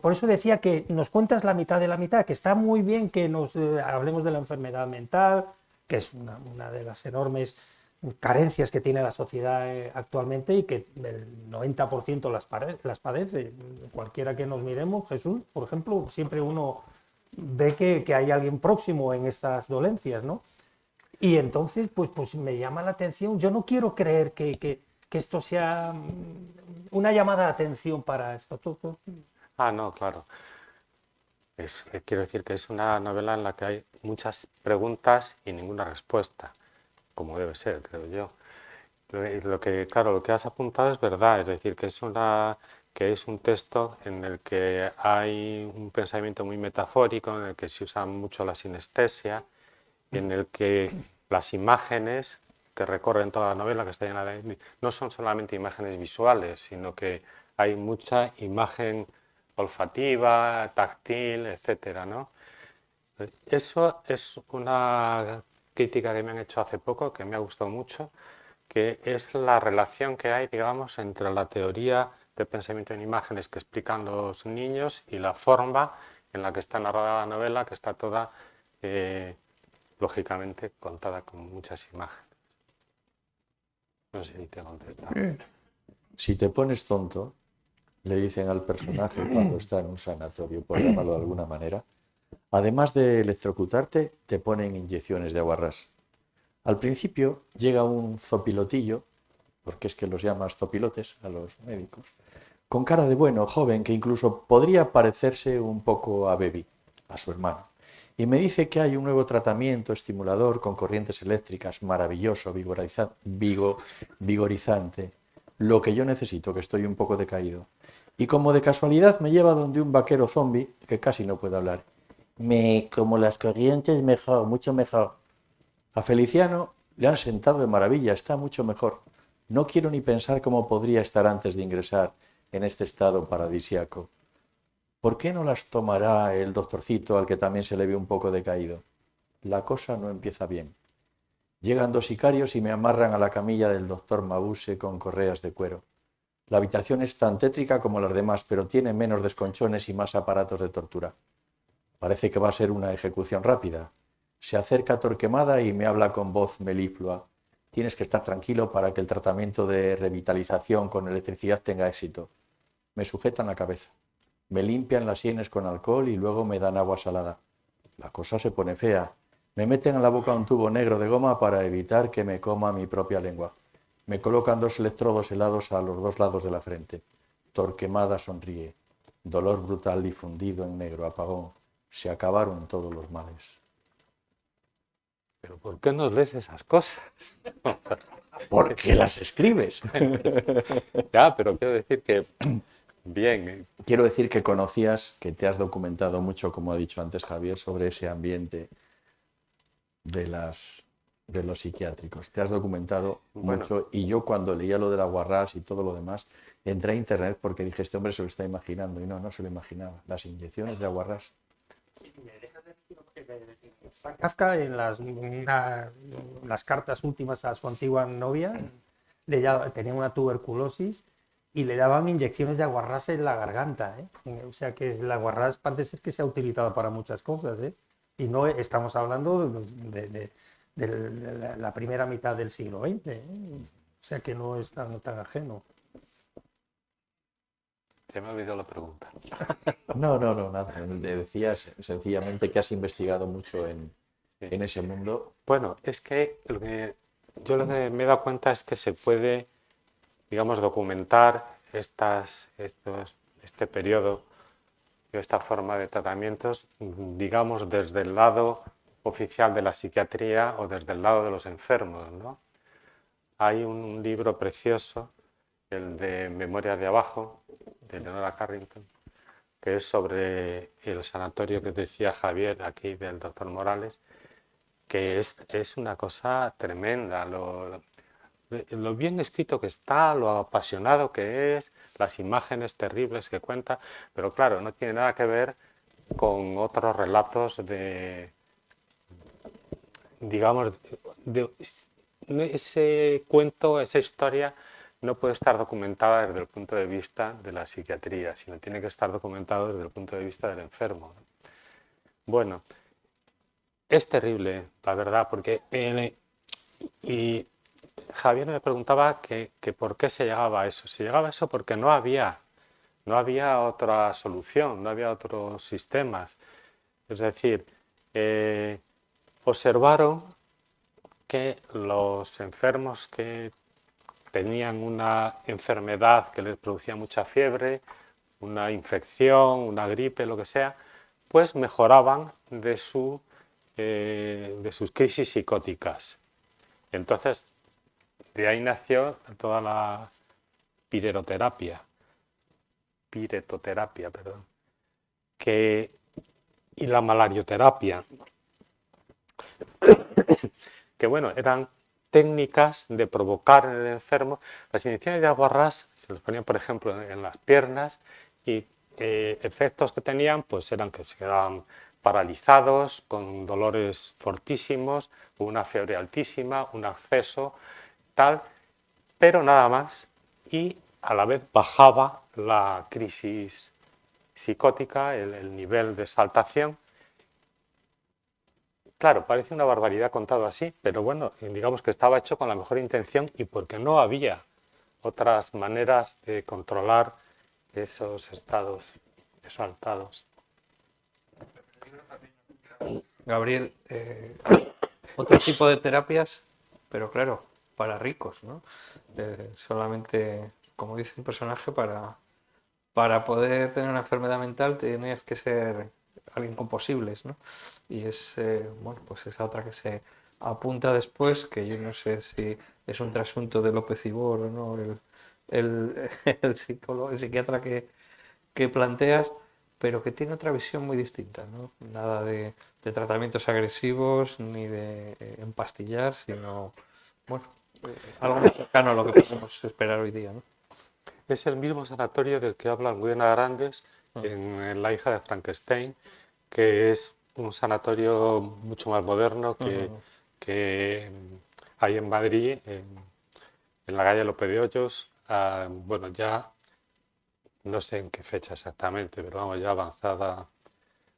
Speaker 4: Por eso decía que nos cuentas la mitad de la mitad, que está muy bien que nos hablemos de la enfermedad mental, que es una de las enormes carencias que tiene la sociedad actualmente y que el 90% las padece. Cualquiera que nos miremos, Jesús, por ejemplo, siempre uno ve que hay alguien próximo en estas dolencias, ¿no? Y entonces, pues me llama la atención. Yo no quiero creer que esto sea una llamada de atención para esto.
Speaker 5: Ah, no, claro. Quiero decir que es una novela en la que hay muchas preguntas y ninguna respuesta, como debe ser, creo yo. Claro, lo que has apuntado es verdad, es decir, que es un texto en el que hay un pensamiento muy metafórico, en el que se usa mucho la sinestesia, en el que las imágenes que recorren toda la novela, que está llena no son solamente imágenes visuales, sino que hay mucha imagen olfativa, táctil, etcétera, ¿no? Eso es una crítica que me han hecho hace poco, que me ha gustado mucho, que es la relación que hay, digamos, entre la teoría del pensamiento en imágenes que explican los niños y la forma en la que está narrada la novela, que está toda, lógicamente, contada con muchas imágenes. No sé si te he contestado.
Speaker 2: Si te pones tonto, le dicen al personaje cuando está en un sanatorio, por llamarlo de alguna manera, además de electrocutarte, te ponen inyecciones de aguarrás. Al principio llega un zopilotillo, porque es que los llamas zopilotes a los médicos, con cara de bueno, joven, que incluso podría parecerse un poco a Baby, a su hermano. Y me dice que hay un nuevo tratamiento estimulador con corrientes eléctricas, maravilloso, vigorizante, lo que yo necesito, que estoy un poco decaído. Y como de casualidad me lleva donde un vaquero zombie, que casi no puede hablar. Como las corrientes, mejor, mucho mejor. A Feliciano le han sentado de maravilla, está mucho mejor. No quiero ni pensar cómo podría estar antes de ingresar en este estado paradisíaco. ¿Por qué no las tomará el doctorcito al que también se le ve un poco decaído? La cosa no empieza bien. Llegan 2 sicarios y me amarran a la camilla del doctor Mabuse con correas de cuero. La habitación es tan tétrica como las demás, pero tiene menos desconchones y más aparatos de tortura. Parece que va a ser una ejecución rápida. Se acerca Torquemada y me habla con voz meliflua. Tienes que estar tranquilo para que el tratamiento de revitalización con electricidad tenga éxito. Me sujetan la cabeza. Me limpian las sienes con alcohol y luego me dan agua salada. La cosa se pone fea. Me meten en la boca un tubo negro de goma para evitar que me coma mi propia lengua. Me colocan 2 electrodos helados a los 2 lados de la frente. Torquemada sonríe. Dolor brutal difundido en negro, apagón. Se acabaron todos los males.
Speaker 5: ¿Pero por qué nos lees esas cosas?
Speaker 2: ¿Por qué las escribes?
Speaker 5: Ya, pero quiero decir que, bien,
Speaker 2: Quiero decir que conocías, que te has documentado mucho, como ha dicho antes Javier, sobre ese ambiente de los psiquiátricos. Te has documentado
Speaker 5: Bueno.
Speaker 2: mucho y yo cuando leía lo de la Guarrás y todo lo demás, entré a internet porque dije, este hombre se lo está imaginando y no se lo imaginaba. Las inyecciones de Aguarrás.
Speaker 4: Kafka en las cartas últimas a su antigua novia tenía una tuberculosis y le daban inyecciones de aguarrás en la garganta, ¿eh? O sea que el aguarrás parece ser que se ha utilizado para muchas cosas, ¿eh? Y no estamos hablando de la primera mitad del siglo XX, ¿eh? O sea que no es tan ajeno.
Speaker 5: se me ha olvidado la pregunta.
Speaker 2: No, nada. Decías sencillamente que has investigado mucho en ese mundo.
Speaker 5: Bueno, es que lo que me he dado cuenta es que se puede, digamos, documentar este periodo, esta forma de tratamientos, digamos, desde el lado oficial de la psiquiatría o desde el lado de los enfermos, ¿no? Hay un libro precioso, el de Memoria de Abajo, de Leonora Carrington, que es sobre el sanatorio que decía Javier aquí del doctor Morales, que es una cosa tremenda, lo bien escrito que está, lo apasionado que es, las imágenes terribles que cuenta, pero claro, no tiene nada que ver con otros relatos digamos, ese cuento, esa historia no puede estar documentada desde el punto de vista de la psiquiatría, sino tiene que estar documentado desde el punto de vista del enfermo. Bueno, es terrible, la verdad, porque y Javier me preguntaba que por qué se llegaba a eso. Se llegaba a eso porque no había otra solución, no había otros sistemas. Es decir, observaron que los enfermos que tenían una enfermedad que les producía mucha fiebre, una infección, una gripe, lo que sea, pues mejoraban de sus crisis psicóticas. Entonces, de ahí nació toda la piretoterapia, y la malarioterapia, que bueno, eran técnicas de provocar en el enfermo. Las inyecciones de aguarrás se los ponían, por ejemplo, en las piernas y efectos que tenían pues eran que se quedaban paralizados, con dolores fortísimos, una fiebre altísima, un acceso, tal, pero nada más, y a la vez bajaba la crisis psicótica, el nivel de exaltación. Claro, parece una barbaridad contado así, pero bueno, digamos que estaba hecho con la mejor intención y porque no había otras maneras de controlar esos estados exaltados.
Speaker 3: Gabriel, otro tipo de terapias, pero claro, para ricos, ¿no? Solamente, como dice un personaje, para poder tener una enfermedad mental tenías que ser alguien con posibles, ¿no? Y es, bueno, pues esa otra que se apunta después, que yo no sé si es un trasunto de López Ibor o no, el, el psicólogo, el psiquiatra que planteas, pero que tiene otra visión muy distinta, ¿no? Nada de tratamientos agresivos ni de empastillar, sino, bueno, algo más cercano a lo que podemos esperar hoy día, ¿no?
Speaker 5: Es el mismo sanatorio del que habla Almudena Grandes en La hija de Frankenstein, que es un sanatorio mucho más moderno que hay en Madrid, en la calle Lope de Hoyos. Bueno, ya no sé en qué fecha exactamente, pero vamos, ya avanzada.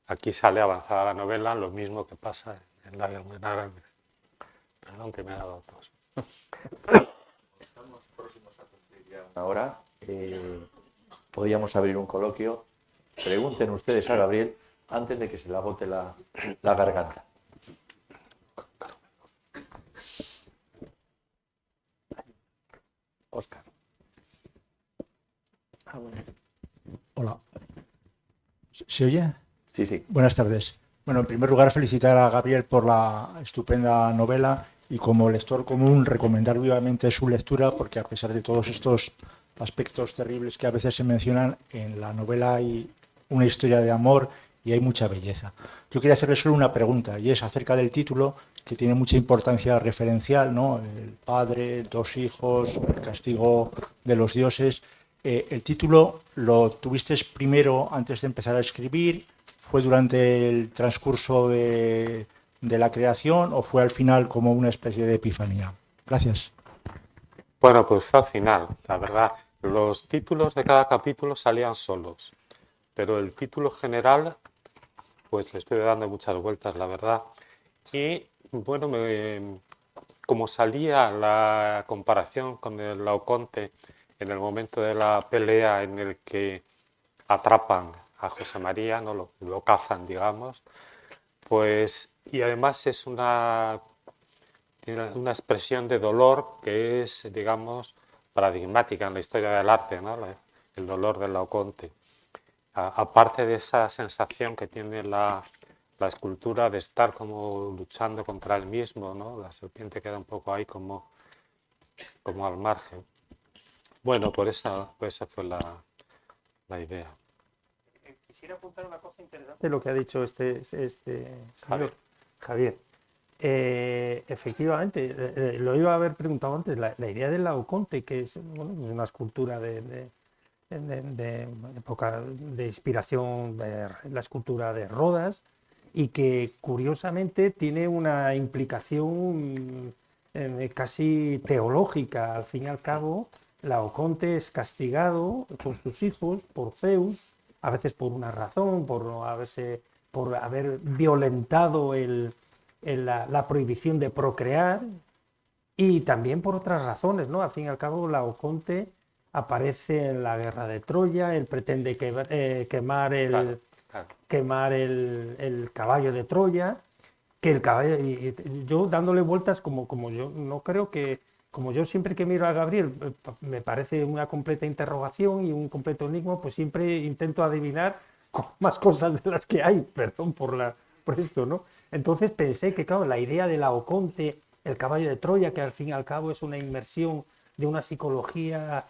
Speaker 5: Aquí sale avanzada la novela, lo mismo que pasa en la de Almudena Grandes. Perdón que me ha dado tos.
Speaker 2: Ahora podríamos abrir un coloquio. Pregunten ustedes a Gabriel antes de que se le agote la garganta. Óscar.
Speaker 6: Hola. ¿Se oye?
Speaker 2: Sí, sí.
Speaker 6: Buenas tardes. Bueno, en primer lugar, felicitar a Gabriel por la estupenda novela y como lector común recomendar vivamente su lectura porque a pesar de todos estos aspectos terribles que a veces se mencionan, en la novela hay una historia de amor y hay mucha belleza. Yo quería hacerle solo una pregunta y es acerca del título, que tiene mucha importancia referencial, ¿no? El padre, dos hijos, el castigo de los dioses. ¿El título lo tuviste primero antes de empezar a escribir? ¿Fue durante el transcurso de la creación o fue al final como una especie de epifanía? Gracias.
Speaker 5: Bueno, pues fue al final, la verdad. Los títulos de cada capítulo salían solos, pero el título general, pues le estoy dando muchas vueltas, la verdad. Y bueno, como salía la comparación con el Laoconte en el momento de la pelea en el que atrapan a José María, ¿no? Lo cazan, digamos, pues, y además es tiene una expresión de dolor que es, digamos, paradigmática en la historia del arte, ¿no? El dolor del Laoconte. Aparte de esa sensación que tiene la escultura de estar como luchando contra él mismo, ¿no? La serpiente queda un poco ahí como al margen. Bueno, por esa fue la idea.
Speaker 4: Quisiera apuntar una cosa interesante de lo que ha dicho este señor, Javier. Efectivamente, lo iba a haber preguntado antes, la idea del Laoconte, que es, bueno, una escultura de época de inspiración de la escultura de Rodas y que curiosamente tiene una implicación casi teológica. Al fin y al cabo, Laoconte es castigado con sus hijos por Zeus, a veces por una razón, por haber violentado la prohibición de procrear y también por otras razones, ¿no? Al fin y al cabo, Laoconte aparece en la guerra de Troya, él pretende quemar el caballo de Troya, que el caballo, y yo dándole vueltas como yo no creo que, como yo siempre que miro a Gabriel me parece una completa interrogación y un completo enigma, pues siempre intento adivinar más cosas de las que hay, perdón por esto, ¿no? Entonces pensé que, claro, la idea de Laoconte, el caballo de Troya, que al fin y al cabo es una inmersión de una psicología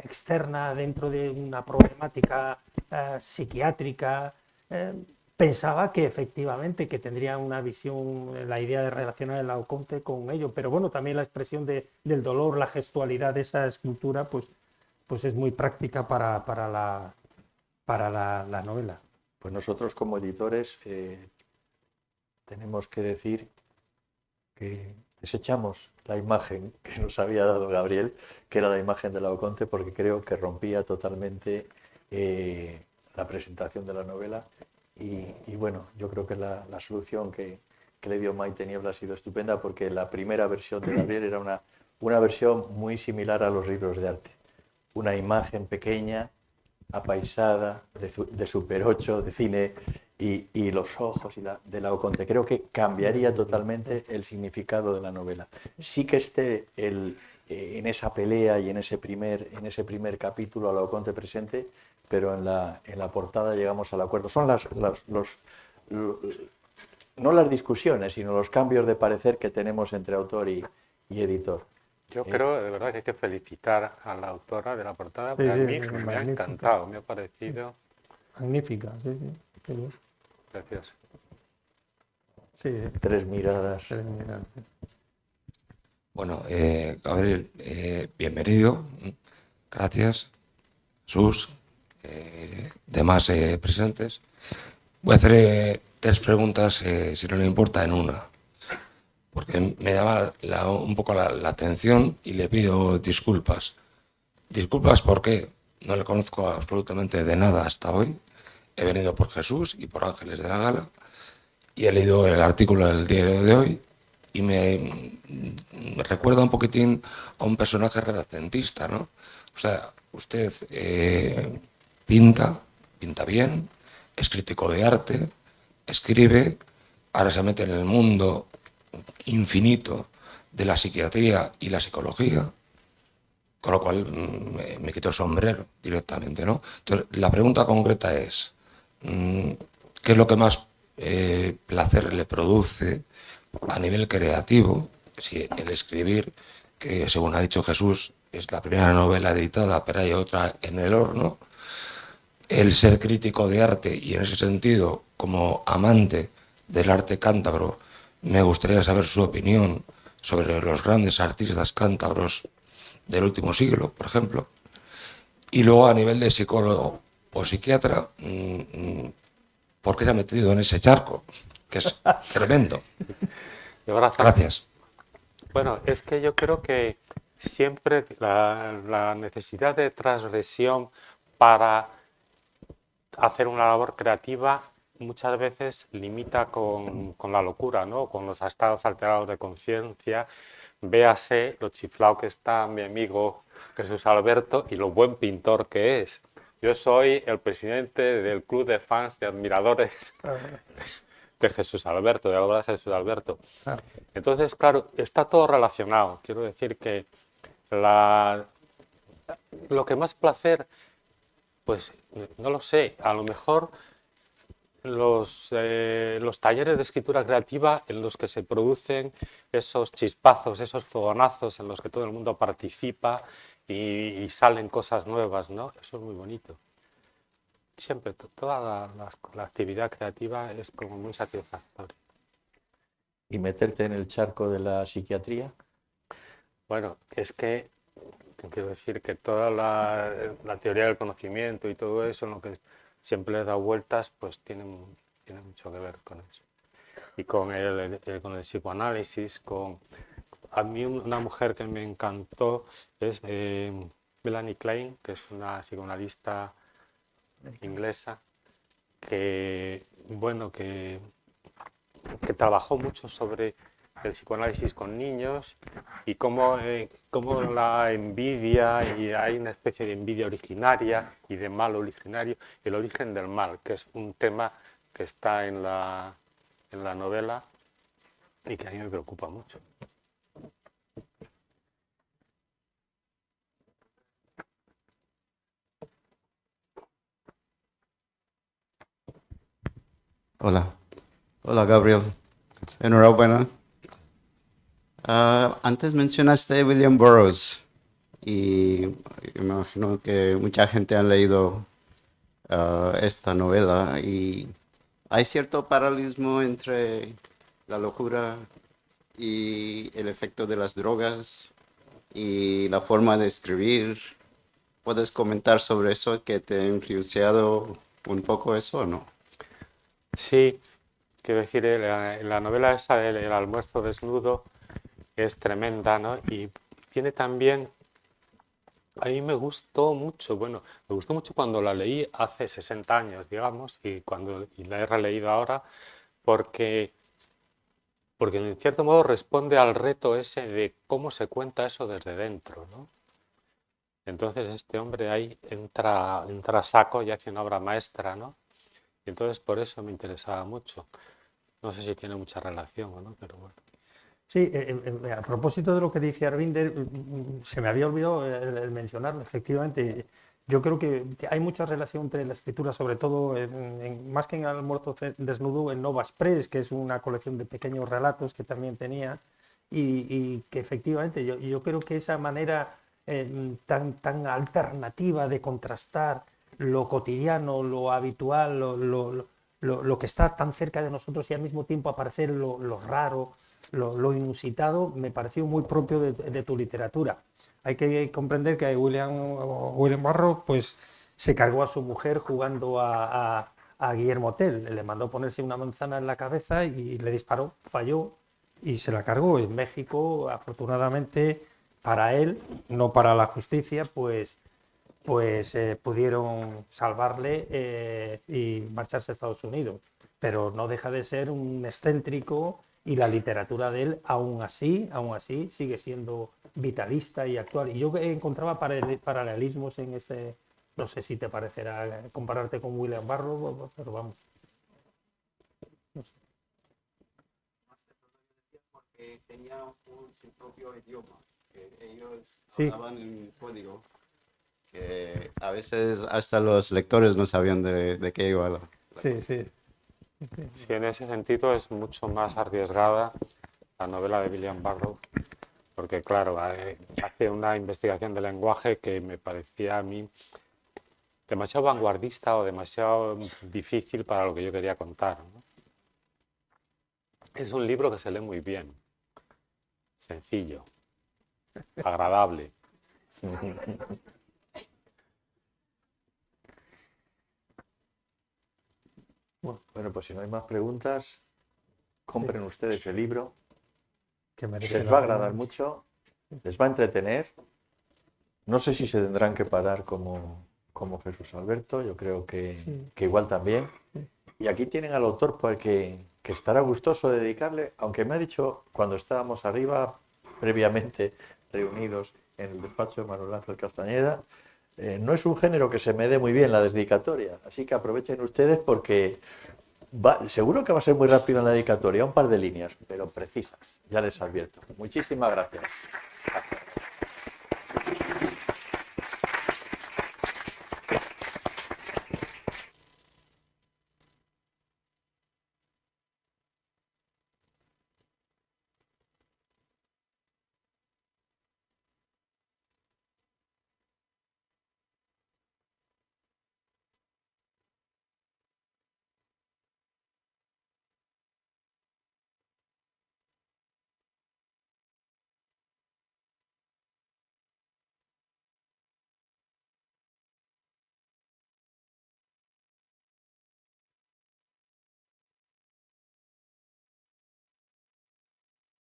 Speaker 4: externa dentro de una problemática psiquiátrica, pensaba que efectivamente que tendría una visión, la idea de relacionar el Laoconte con ello, pero bueno, también la expresión del dolor, la gestualidad de esa escultura, pues es muy práctica para la novela.
Speaker 2: Pues nosotros como editores tenemos que decir que desechamos la imagen que nos había dado Gabriel, que era la imagen de Laoconte, porque creo que rompía totalmente la presentación de la novela y bueno, yo creo que la solución que le dio Maite Niebla ha sido estupenda porque la primera versión de Gabriel era una versión muy similar a los libros de arte. Una imagen pequeña, apaisada, de Super 8, de cine, y los ojos de Laoconte. Creo que cambiaría totalmente el significado de la novela. Sí que esté en esa pelea y en ese primer capítulo a Laoconte presente, pero en la portada llegamos al acuerdo. Son no las discusiones, sino los cambios de parecer que tenemos entre autor y editor.
Speaker 5: Yo creo de verdad que hay que felicitar a la autora de la portada, porque
Speaker 4: Sí,
Speaker 5: a
Speaker 4: sí,
Speaker 5: mí me ha
Speaker 4: magnífica.
Speaker 5: encantado, me ha parecido
Speaker 4: Magnífica, sí, sí. Qué bien.
Speaker 5: precioso.
Speaker 4: Sí, sí.
Speaker 2: Tres miradas.
Speaker 4: Mira, sí.
Speaker 7: Bueno, Gabriel, bienvenido. Gracias. Jesús, demás presentes. Voy a hacer 3 preguntas, si no le importa, en una. Porque me llama un poco la atención y le pido disculpas. Disculpas porque no le conozco absolutamente de nada hasta hoy. He venido por Jesús y por Ángeles de la Gala y he leído el artículo del diario de hoy y me recuerda un poquitín a un personaje renacentista, ¿no? O sea, usted pinta bien, es crítico de arte, escribe, ahora se mete en el mundo infinito de la psiquiatría y la psicología, con lo cual me quito el sombrero directamente, ¿no? Entonces, la pregunta concreta es, ¿qué es lo que más placer le produce a nivel creativo? Si el escribir, que según ha dicho Jesús, es la primera novela editada, pero hay otra en el horno, el ser crítico de arte y en ese sentido, como amante del arte cántabro, me gustaría saber su opinión sobre los grandes artistas cántabros del último siglo, por ejemplo. Y luego a nivel de psicólogo o psiquiatra, ¿por qué se ha metido en ese charco? Que es tremendo. Gracias.
Speaker 5: Bueno, es que yo creo que siempre la necesidad de transgresión para hacer una labor creativa muchas veces limita con la locura, ¿no? Con los estados alterados de conciencia. Véase lo chiflado que está mi amigo Jesús Alberto y lo buen pintor que es. Yo soy el presidente del club de fans, de admiradores de Jesús Alberto, de la obra de Jesús Alberto. Entonces, claro, está todo relacionado. Quiero decir que lo que más placer, pues no lo sé, a lo mejor los talleres de escritura creativa en los que se producen esos chispazos, esos fogonazos en los que todo el mundo participa y salen cosas nuevas, ¿no? Eso es muy bonito. Siempre, toda la actividad creativa es como muy satisfactoria.
Speaker 2: ¿Y meterte en el charco de la psiquiatría?
Speaker 5: Bueno, es que quiero decir que toda la teoría del conocimiento y todo eso, en lo que siempre le he dado vueltas, pues tiene mucho que ver con eso. Y con el psicoanálisis, a mí una mujer que me encantó es Melanie Klein, que es una psicoanalista inglesa, que trabajó mucho sobre el psicoanálisis con niños y cómo la envidia, y hay una especie de envidia originaria y de mal originario, el origen del mal, que es un tema que está en la novela y que a mí me preocupa mucho.
Speaker 8: Hola. Hola, Gabriel. Enhorabuena. Antes mencionaste a William Burroughs y me imagino que mucha gente ha leído esta novela y hay cierto paralelismo entre la locura y el efecto de las drogas y la forma de escribir. ¿Puedes comentar sobre eso, que te ha influenciado un poco eso o no?
Speaker 5: Sí, quiero decir, la novela esa del El almuerzo desnudo es tremenda, ¿no? Y tiene también A mí me gustó mucho, bueno, me gustó mucho cuando la leí hace 60 años, digamos, y la he releído ahora, porque, porque en cierto modo responde al reto ese de cómo se cuenta eso desde dentro, ¿no? Entonces este hombre ahí entra a saco y hace una obra maestra, ¿no? Y entonces por eso me interesaba mucho. No sé si tiene mucha relación o no, pero bueno.
Speaker 4: Sí, a propósito de lo que dice Arvinder, se me había olvidado el mencionarlo, efectivamente. Yo creo que hay mucha relación entre la escritura, sobre todo, más que en El muerto desnudo, en Nova Express, que es una colección de pequeños relatos que también tenía, y que efectivamente yo creo que esa manera tan alternativa de contrastar lo cotidiano, lo habitual, lo que está tan cerca de nosotros y al mismo tiempo aparecer lo raro, lo inusitado, me pareció muy propio de tu literatura. Hay que comprender que William Burroughs pues, se cargó a su mujer jugando a Guillermo Tell. Le mandó ponerse una manzana en la cabeza y le disparó, falló y se la cargó. En México, afortunadamente para él, no para la justicia, pues pudieron salvarle y marcharse a Estados Unidos. Pero no deja de ser un excéntrico y la literatura de él, aún así, sigue siendo vitalista y actual. Y yo encontraba paralelismos en este, no sé si te parecerá compararte con William Burroughs, pero vamos. No sé.
Speaker 8: Porque tenía su propio idioma, que ellos
Speaker 4: Sí.
Speaker 8: hablaban en código, que a veces hasta los lectores no sabían de qué iba la...
Speaker 4: Sí, sí.
Speaker 5: Sí, en ese sentido es mucho más arriesgada la novela de William Burroughs, porque claro, hace una investigación del lenguaje que me parecía a mí demasiado vanguardista o demasiado difícil para lo que yo quería contar, ¿no? Es un libro que se lee muy bien, sencillo, agradable.
Speaker 2: Bueno, pues si no hay más preguntas, compren ustedes el libro.
Speaker 4: Que merece
Speaker 2: Les
Speaker 4: la
Speaker 2: va a
Speaker 4: pena.
Speaker 2: agradar mucho, les va a entretener. No sé si se tendrán que parar como Jesús Alberto, yo creo que igual también. Y aquí tienen al autor que estará gustoso de dedicarle, aunque me ha dicho cuando estábamos arriba, previamente reunidos en el despacho de Manuel Ángel Castañeda, no es un género que se me dé muy bien la dedicatoria, así que aprovechen ustedes porque seguro que va a ser muy rápido en la dedicatoria, un par de líneas, pero precisas, ya les advierto. Muchísimas gracias.